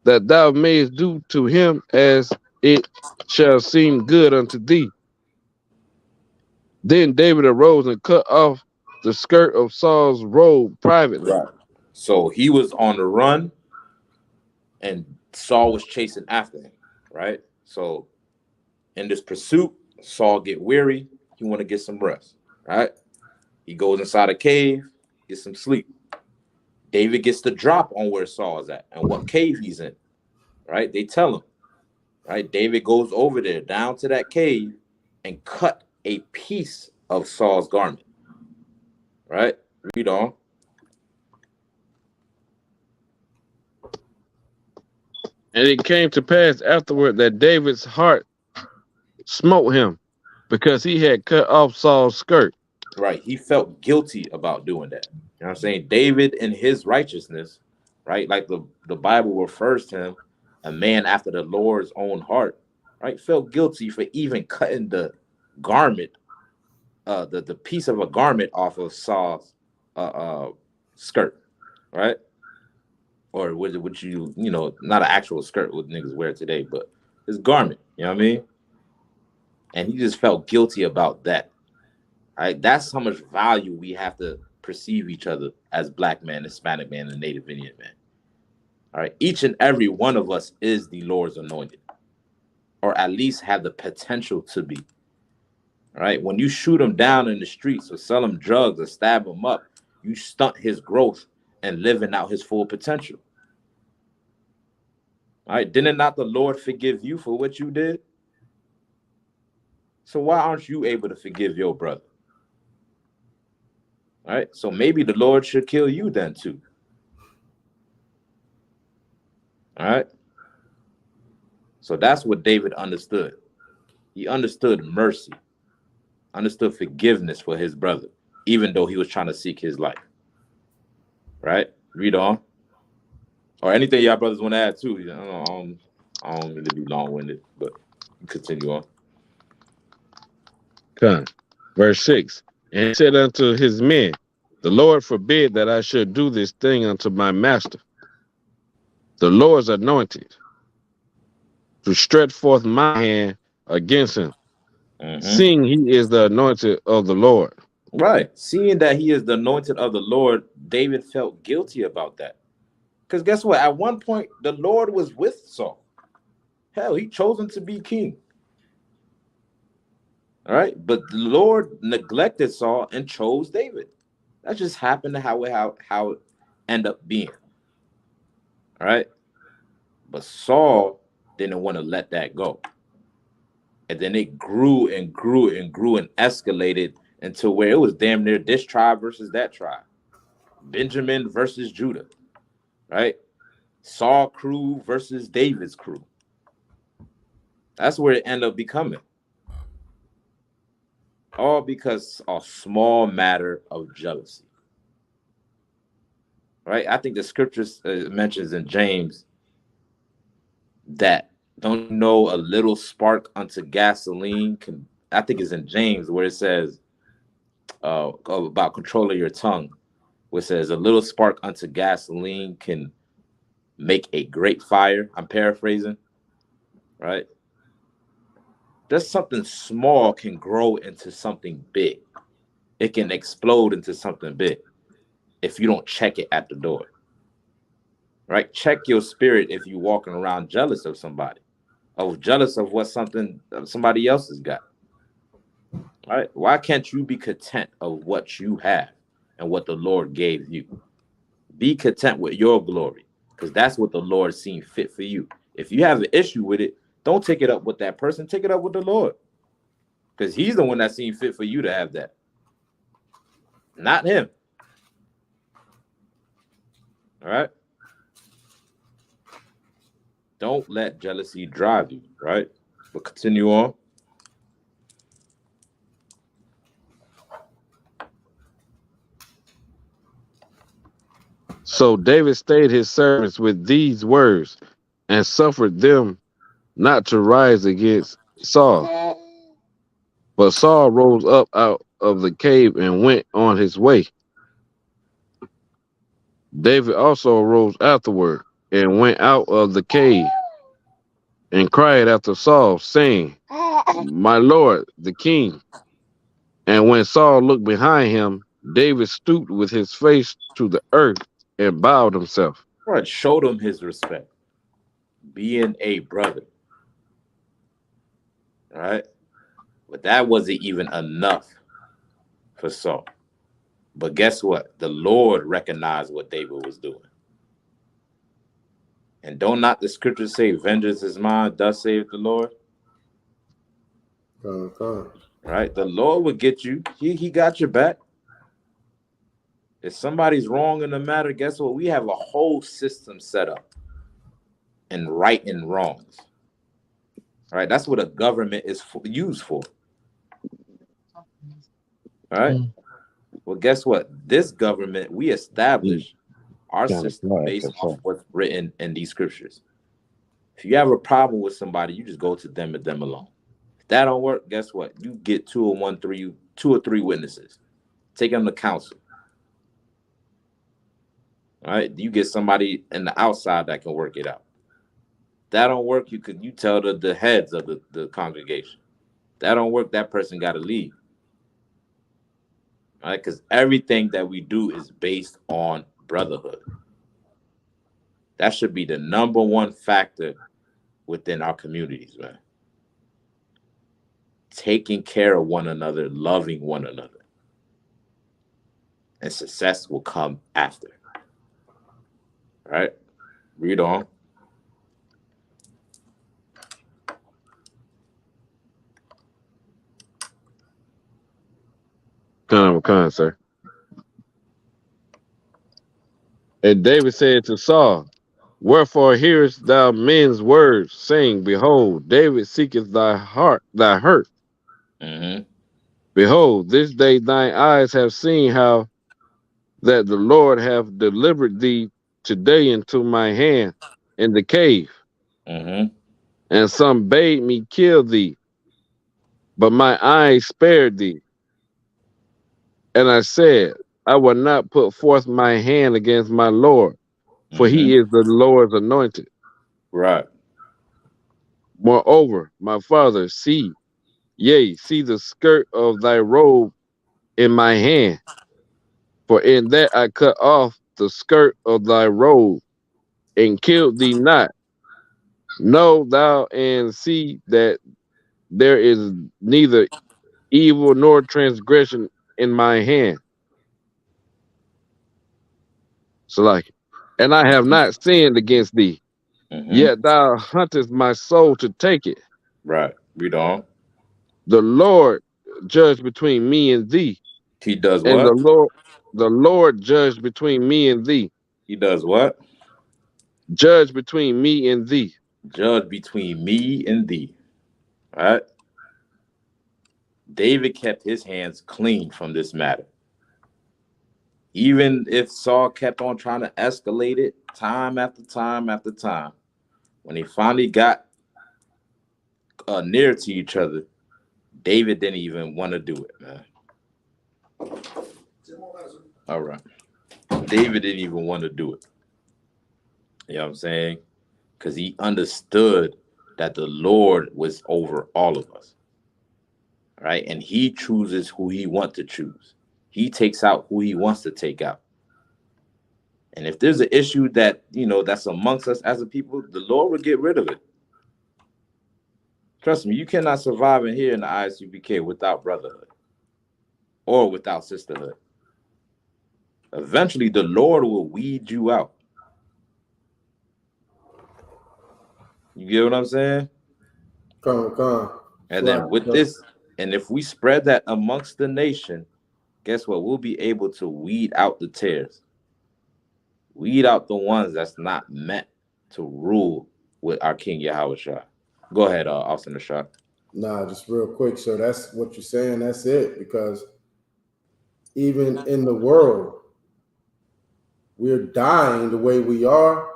that thou mayest do to him as it shall seem good unto thee. Then David arose and cut off the skirt of Saul's robe privately. Right. So he was on the run, and Saul was chasing after him. Right. So in this pursuit, Saul get weary. He want to get some rest. Right. He goes inside a cave, gets some sleep. David gets the drop on where Saul is at and what cave he's in. Right. They tell him. Right. David goes over there down to that cave and cut a piece of Saul's garment. Right. Read on. And it came to pass afterward that David's heart smote him because he had cut off Saul's skirt. Right. He felt guilty about doing that. You know what I'm saying? David in his righteousness, right? Like the Bible refers to him, a man after the Lord's own heart, right? Felt guilty for even cutting the garment, the piece of a garment off of Saul's skirt, right? Or would you know, not an actual skirt what niggas wear today, but his garment, you know what I mean? And he just felt guilty about that. Right? That's how much value we have to perceive each other as Black man, Hispanic man, and Native Indian man. All right. Each and every one of us is the Lord's anointed, or at least have the potential to be. All right. When you shoot him down in the streets or sell him drugs or stab him up, you stunt his growth and living out his full potential. All right. Didn't not the Lord forgive you for what you did? So why aren't you able to forgive your brother? All right. So maybe the Lord should kill you then too. All right. So that's what David understood. He understood mercy, understood forgiveness for his brother, even though he was trying to seek his life. Right? Read on. Or anything y'all brothers want to add too. I don't mean to be long-winded, but continue on. Come. Verse 6. And he said unto his men, The Lord forbid that I should do this thing unto my master, the Lord's anointed, to stretch forth my hand against him, seeing he is the anointed of the Lord. Right. Seeing that he is the anointed of the Lord, David felt guilty about that. Because guess what? At one point, the Lord was with Saul. Hell, he chose him to be king. All right. But the Lord neglected Saul and chose David. That just happened to how it ended up being. All right. But Saul didn't want to let that go. And then it grew and grew and grew and escalated until where it was damn near this tribe versus that tribe. Benjamin versus Judah. Right? Saul crew versus David's crew. That's where it ended up becoming. All because a small matter of jealousy. Right? I think the scriptures mentions in James that don't you know a little spark unto gasoline can I think it's in James where it says about controlling your tongue, where it says a little spark unto gasoline can make a great fire. I'm paraphrasing, right? Just something small can grow into something big. It can explode into something big if you don't check it at the door, right? Check your spirit if you're walking around jealous of somebody, or jealous of what somebody else has got, right? Why can't you be content of what you have and what the Lord gave you? Be content with your glory, because that's what the Lord seen fit for you. If you have an issue with it, don't take it up with that person. Take it up with the Lord, because he's the one that seen fit for you to have that, not him. All right? Don't let jealousy drive you, right? But continue on. So David stayed his servants with these words and suffered them not to rise against Saul. But Saul rose up out of the cave and went on his way. David also arose afterward and went out of the cave and cried after Saul, saying, My lord, the king. And when Saul looked behind him, David stooped with his face to the earth and bowed himself. Right, showed him his respect, being a brother. All right? But that wasn't even enough for Saul. But guess what? The Lord recognized what David was doing. And don't not the scriptures say, vengeance is mine, thus saith the Lord? Right? The Lord will get you. He got your back. If somebody's wrong in the matter, guess what? We have a whole system set up in right and wrongs. All right? That's what a government is used for. All right? Well, guess what? This government, we establish our system based off what's written in these scriptures. If you have a problem with somebody, you just go to them and them alone. If that don't work, guess what? You get two or three witnesses. Take them to counsel. All right? You get somebody in the outside that can work it out. If that don't work, you tell the heads of the congregation. If that don't work, that person got to leave. All right? Because everything that we do is based on brotherhood. That should be the number one factor within our communities, man. Taking care of one another, loving one another. And success will come after. All right? Read on. Come, sir. And David said to Saul, Wherefore hearest thou men's words, saying, Behold, David seeketh thy hurt. Mm-hmm. Behold, this day thine eyes have seen how that the Lord hath delivered thee today into my hand in the cave. Mm-hmm. And some bade me kill thee, but my eyes spared thee. And I said, I will not put forth my hand against my Lord, for he is the Lord's anointed. Right. Moreover, my father, see the skirt of thy robe in my hand. For in that I cut off the skirt of thy robe and killed thee not. Know thou and see that there is neither evil nor transgression in my hand. So and I have not sinned against thee. Yet thou huntest my soul to take it. Right. Read on. The Lord judge between me and thee. He does And what? the Lord judge between me and thee. He does what? Judge between me and thee. Judge between me and thee. All right? David kept his hands clean from this matter. Even if Saul kept on trying to escalate it time after time after time, when they finally got near to each other, David didn't even want to do it, man. All right. David didn't even want to do it. You know what I'm saying? Because he understood that the Lord was over all of us. Right? And he chooses who he wants to choose. He takes out who he wants to take out. And if there's an issue that, that's amongst us as a people, the Lord will get rid of it. Trust me, you cannot survive in here in the Isupk without brotherhood or without sisterhood. Eventually, the Lord will weed you out. You get what I'm saying? Come. And then with this, and if we spread that amongst the nation, guess what? We'll be able to weed out the tares. Weed out the ones that's not meant to rule with our King Yahweh Shah. Go ahead, Austin the Shah. Nah, just real quick. So that's what you're saying. That's it. Because even in the world, we're dying the way we are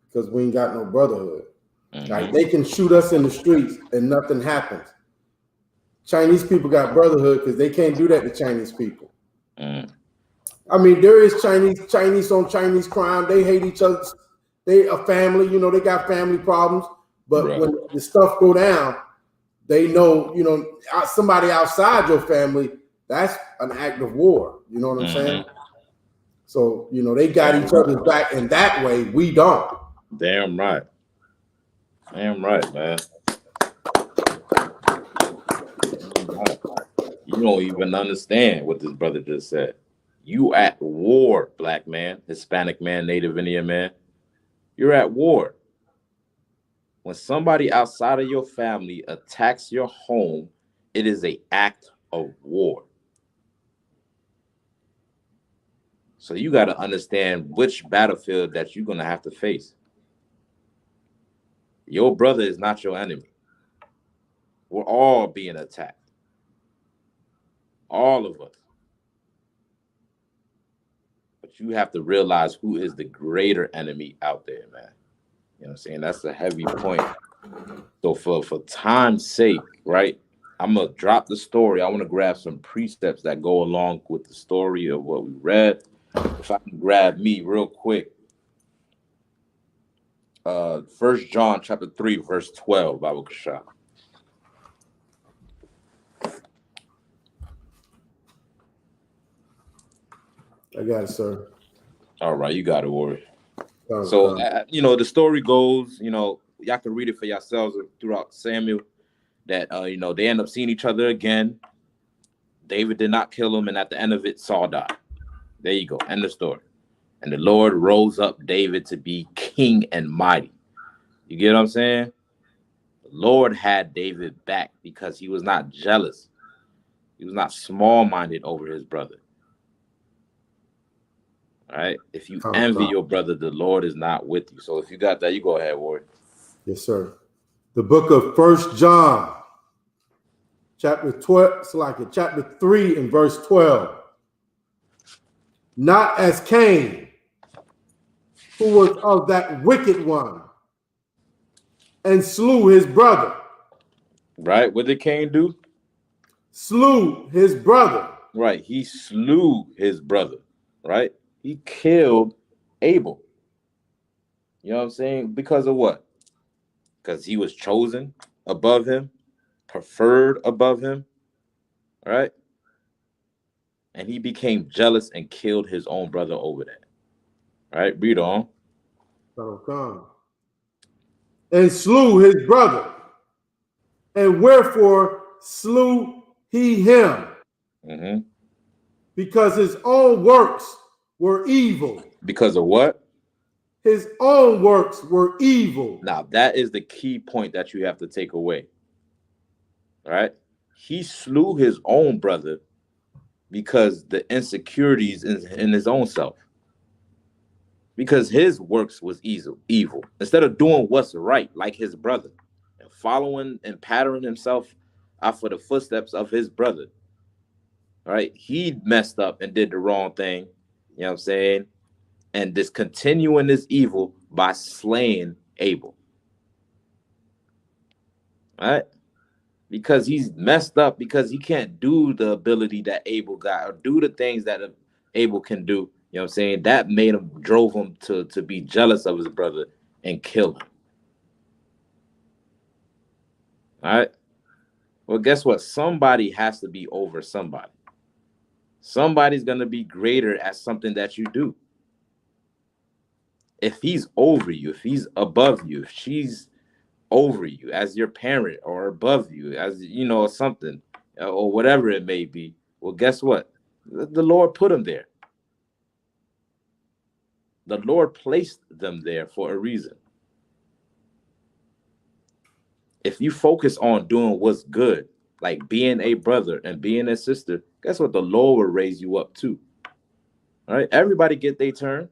because we ain't got no brotherhood. Mm-hmm. Like they can shoot us in the streets and nothing happens. Chinese people got brotherhood because they can't do that to Chinese people. Mm. I mean, there is Chinese on Chinese crime. They hate each other. They a family, they got family problems. But when the stuff go down, they know, somebody outside your family, that's an act of war. You know what I'm saying? So, they got each other's back, and that way we don't. Damn right. Damn right, man. You don't even understand what this brother just said. You at war, black man, Hispanic man, Native Indian man. You're at war. When somebody outside of your family attacks your home, it is an act of war. So you got to understand which battlefield that you're going to have to face. Your brother is not your enemy. We're all being attacked. All of us. But you have to realize who is the greater enemy out there, man. You know what I'm saying? That's a heavy point. So for time's sake, right, I'm going to drop the story. I want to grab some precepts that go along with the story of what we read. If I can grab me real quick. 1 John chapter 3, verse 12, Bible Kashah. I got it, sir. All right, you got it, Warrior. So, the story goes, y'all can read it for yourselves throughout Samuel, that, they end up seeing each other again. David did not kill him, and at the end of it, Saul died. There you go, end of story. And the Lord rose up David to be king and mighty. You get what I'm saying? The Lord had David back because he was not jealous. He was not small-minded over his brother. All right? If you envy your brother, the Lord is not with you. So if you got that, you go ahead, Warrior. Yes, sir. The book of 1 John, chapter 12, chapter 3 and verse 12. Not as Cain, who was of that wicked one, and slew his brother. Right? What did Cain do? Slew his brother. Right. He slew his brother. Right? He killed Abel. You know what I'm saying? Because of what? Because he was chosen above him, preferred above him. Right? And he became jealous and killed his own brother over that. Right? Read on. And slew his brother. And wherefore slew he him? Mm-hmm. Because his own works were evil. Because of what? His own works were evil. Now, that is the key point that you have to take away. All right? He slew his own brother because the insecurities in his own self. Because his works was evil. Instead of doing what's right, like his brother, and following and patterning himself after the footsteps of his brother. All right? He messed up and did the wrong thing. You know what I'm saying? And discontinuing this evil by slaying Abel. All right? because he's messed up, because he can't do the ability that Abel got or do the things that Abel can do. You know what I'm saying? That drove him to be jealous of his brother and kill him. All right. Well, guess what? Somebody has to be over somebody. Somebody's going to be greater at something that you do. If he's over you, if he's above you, if she's over you as your parent or above you as, you know, something or whatever it may be, well, guess what? The Lord put them there. The Lord placed them there for a reason. If you focus on doing what's good, like being a brother and being a sister, guess what? The Lord will raise you up too. All right. Everybody get their turn.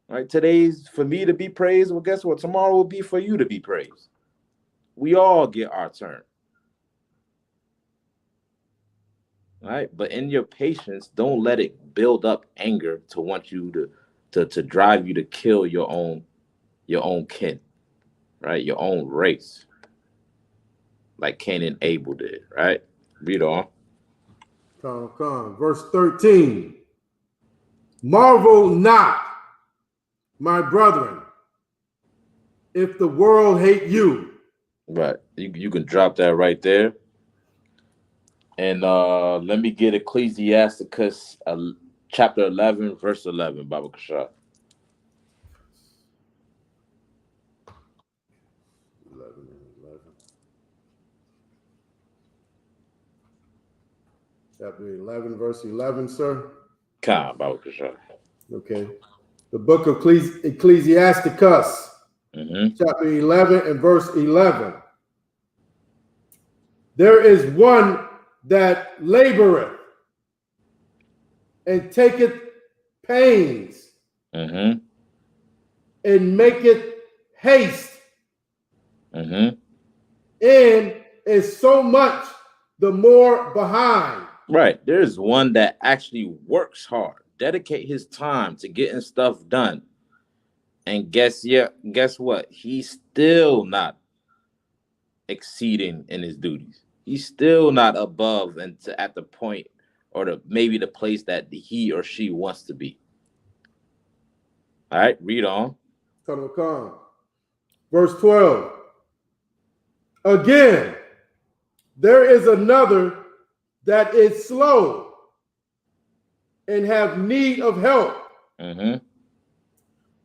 All right. Today's for me to be praised. Well, guess what? Tomorrow will be for you to be praised. We all get our turn. All right. But in your patience, don't let it build up anger to want you to drive you to kill your own kin, right? Your own race. Like Cain and Abel did, right? Read on. Come. Verse 13. Marvel not, my brethren, if the world hate you. Right. You can drop that right there. And let me get Ecclesiasticus chapter 11, verse 11, Baba Kashah. 11. Chapter 11, verse 11, sir. Khan, Baba Kashah. Okay. The book of Ecclesiasticus, chapter 11 and verse 11. There is one that laboreth and taketh pains and maketh haste and is so much the more behind. Right. There's one that actually works hard, dedicate his time to getting stuff done. And guess what? He's still not exceeding in his duties. He's still not above and at the point or maybe the place that he or she wants to be. All right, read on. Come. Verse 12. Again, there is another that is slow and have need of help,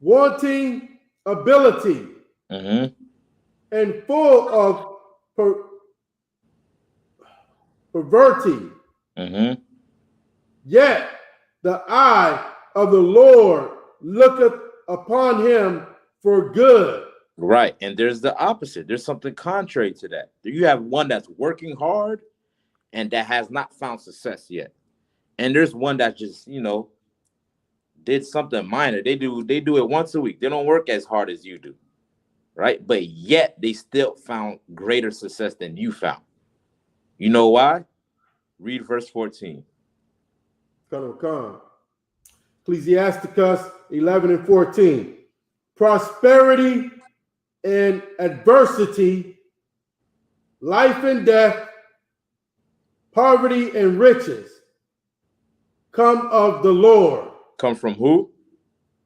wanting ability, and full of perverting. Yet the eye of the Lord looketh upon him for good. Right. And there's the opposite. There's something contrary to that. You have one that's working hard and that has not found success yet. And there's one that just, did something minor. They do it once a week. They don't work as hard as you do. Right. But yet they still found greater success than you found. You know why? Read verse 14. Come. Ecclesiasticus 11 and 14. Prosperity and adversity, life and death, poverty and riches come of the Lord. Come from who?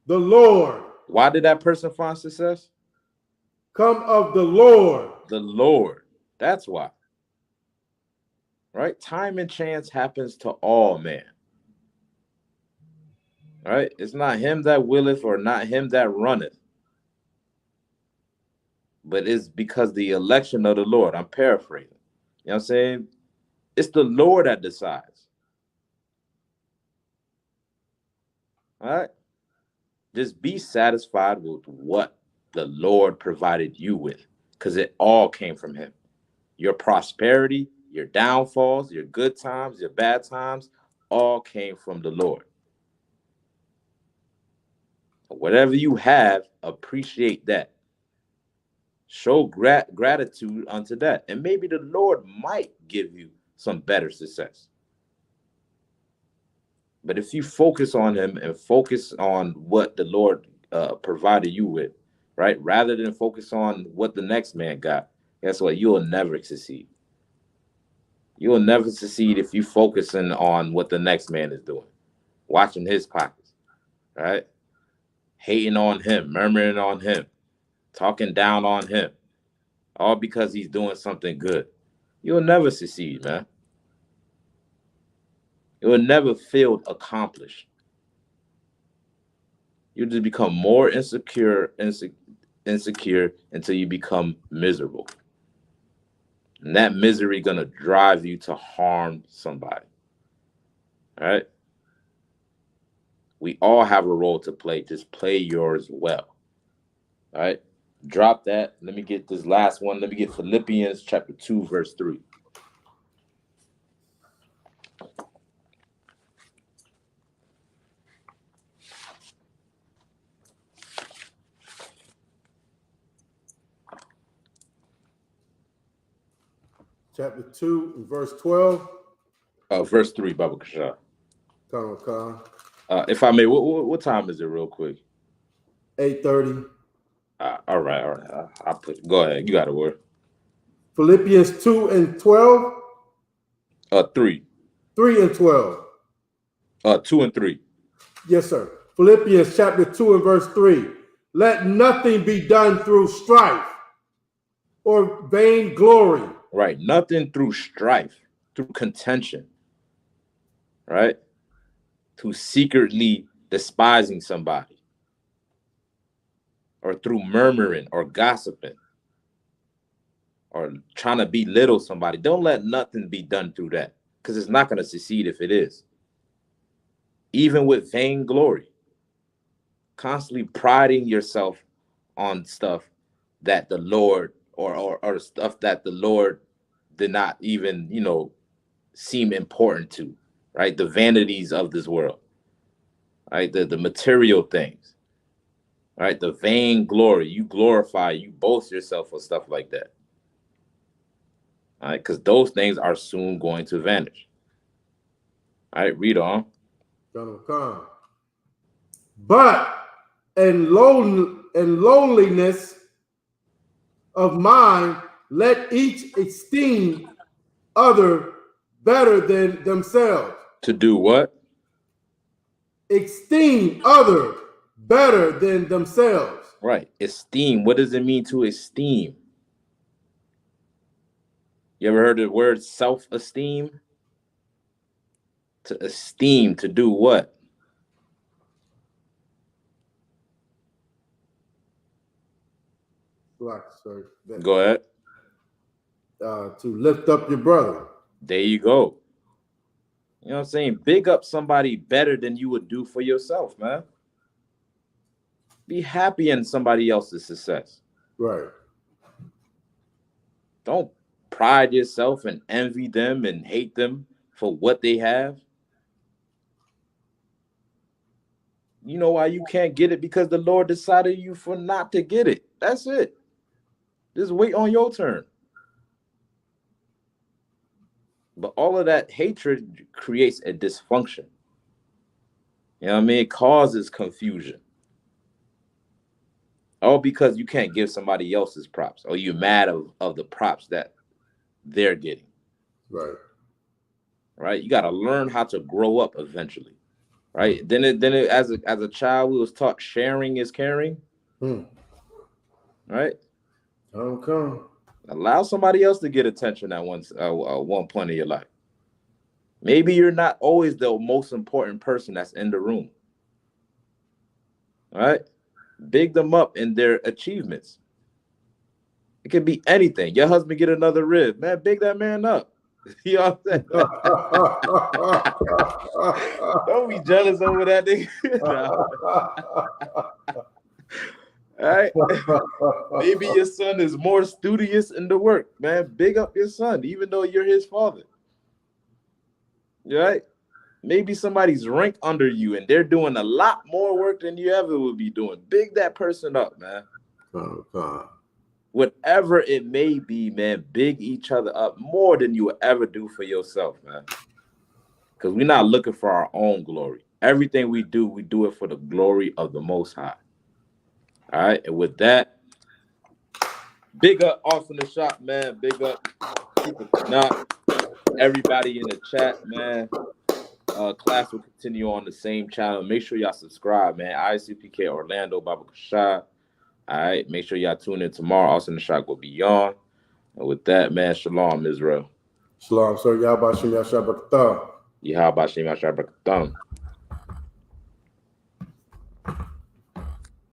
The Lord. Why did that person find success? Come of the Lord. The Lord. That's why. Right? Time and chance happens to all men. Right? It's not him that willeth or not him that runneth. But it's because the election of the Lord. I'm paraphrasing. You know what I'm saying? It's the Lord that decides. All right? Just be satisfied with what the Lord provided you with, because it all came from him. Your prosperity, your downfalls, your good times, your bad times, all came from the Lord. Whatever you have, appreciate that. Show gratitude unto that. And maybe the Lord might give you some better success. But if you focus on him and focus on what the Lord provided you with, right? Rather than focus on what the next man got, guess what? You will never succeed. You will never succeed if you focusing on what the next man is doing, watching his pockets, right? Hating on him, murmuring on him, talking down on him, all because he's doing something good. You'll never succeed, man. You will never feel accomplished. You just become more insecure until you become miserable. And that misery gonna drive you to harm somebody. All right? We all have a role to play. Just play yours well. All right? Drop that. Let me get this last one. Let me get Philippians chapter 2, verse 3. Chapter 2 and verse 12. Verse 3, Baba Kasha. Come. If I may, what time is it real quick? 8:30. All right. I'll put it. Go ahead. You got a word. Philippians 2 and 12. 3. 3 and 12. 2 and 3. Yes, sir. Philippians chapter 2 and verse 3. Let nothing be done through strife or vain glory. Right. Nothing through strife, through contention. Right? Through secretly despising somebody. Or through murmuring or gossiping. Or trying to belittle somebody. Don't let nothing be done through that. Because it's not going to succeed if it is. Even with vainglory. Constantly priding yourself on stuff that the Lord or stuff that the Lord did not even, seem important to, right? The vanities of this world, right? The material things, right? The vain glory. You glorify, you boast yourself for stuff like that. All right, because those things are soon going to vanish. All right, read on. But in lowliness of mind, let each esteem other better than themselves. To do what? Esteem other better than themselves. Right. Esteem. What does it mean to esteem? You ever heard the word self-esteem? To esteem, to do what? Go ahead. To lift up your brother. There you go. You know what I'm saying? Big up somebody better than you would do for yourself, man. Be happy in somebody else's success. Right. Don't pride yourself and envy them and hate them for what they have. You know why you can't get it? Because the Lord decided you for not to get it. That's it. Just wait on your turn. But all of that hatred creates a dysfunction. You know what I mean? It causes confusion. All because you can't give somebody else's props, or you're mad of the props that they're getting. Right. Right? You got to learn how to grow up eventually. Right? Then as a child, we was taught sharing is caring. Right? Okay. Allow somebody else to get attention at one point in your life. Maybe you're not always the most important person that's in the room. All right? Big them up in their achievements. It could be anything. Your husband get another rib. Man, big that man up. You know what I'm saying? Don't be jealous over that nigga. All right. Maybe your son is more studious in the work, man. Big up your son, even though you're his father. Right? Maybe somebody's ranked under you and they're doing a lot more work than you ever would be doing. Big that person up, man. Whatever it may be, man, big each other up more than you would ever do for yourself, man. Because we're not looking for our own glory. Everything we do it for the glory of the Most High. All right, and with that, Big up, awesome the shop, man. Big up, not everybody in the chat, man. Class will continue on the same channel. Make sure y'all subscribe, man. Isupk Orlando Baba Kashad. All right, make sure y'all tune in tomorrow. Awesome the shop will be on. And with that, man, shalom, Israel. Shalom. So Yahweh Shem Yahshua Barakatah. Yahweh Shem Yahshua Barakatah.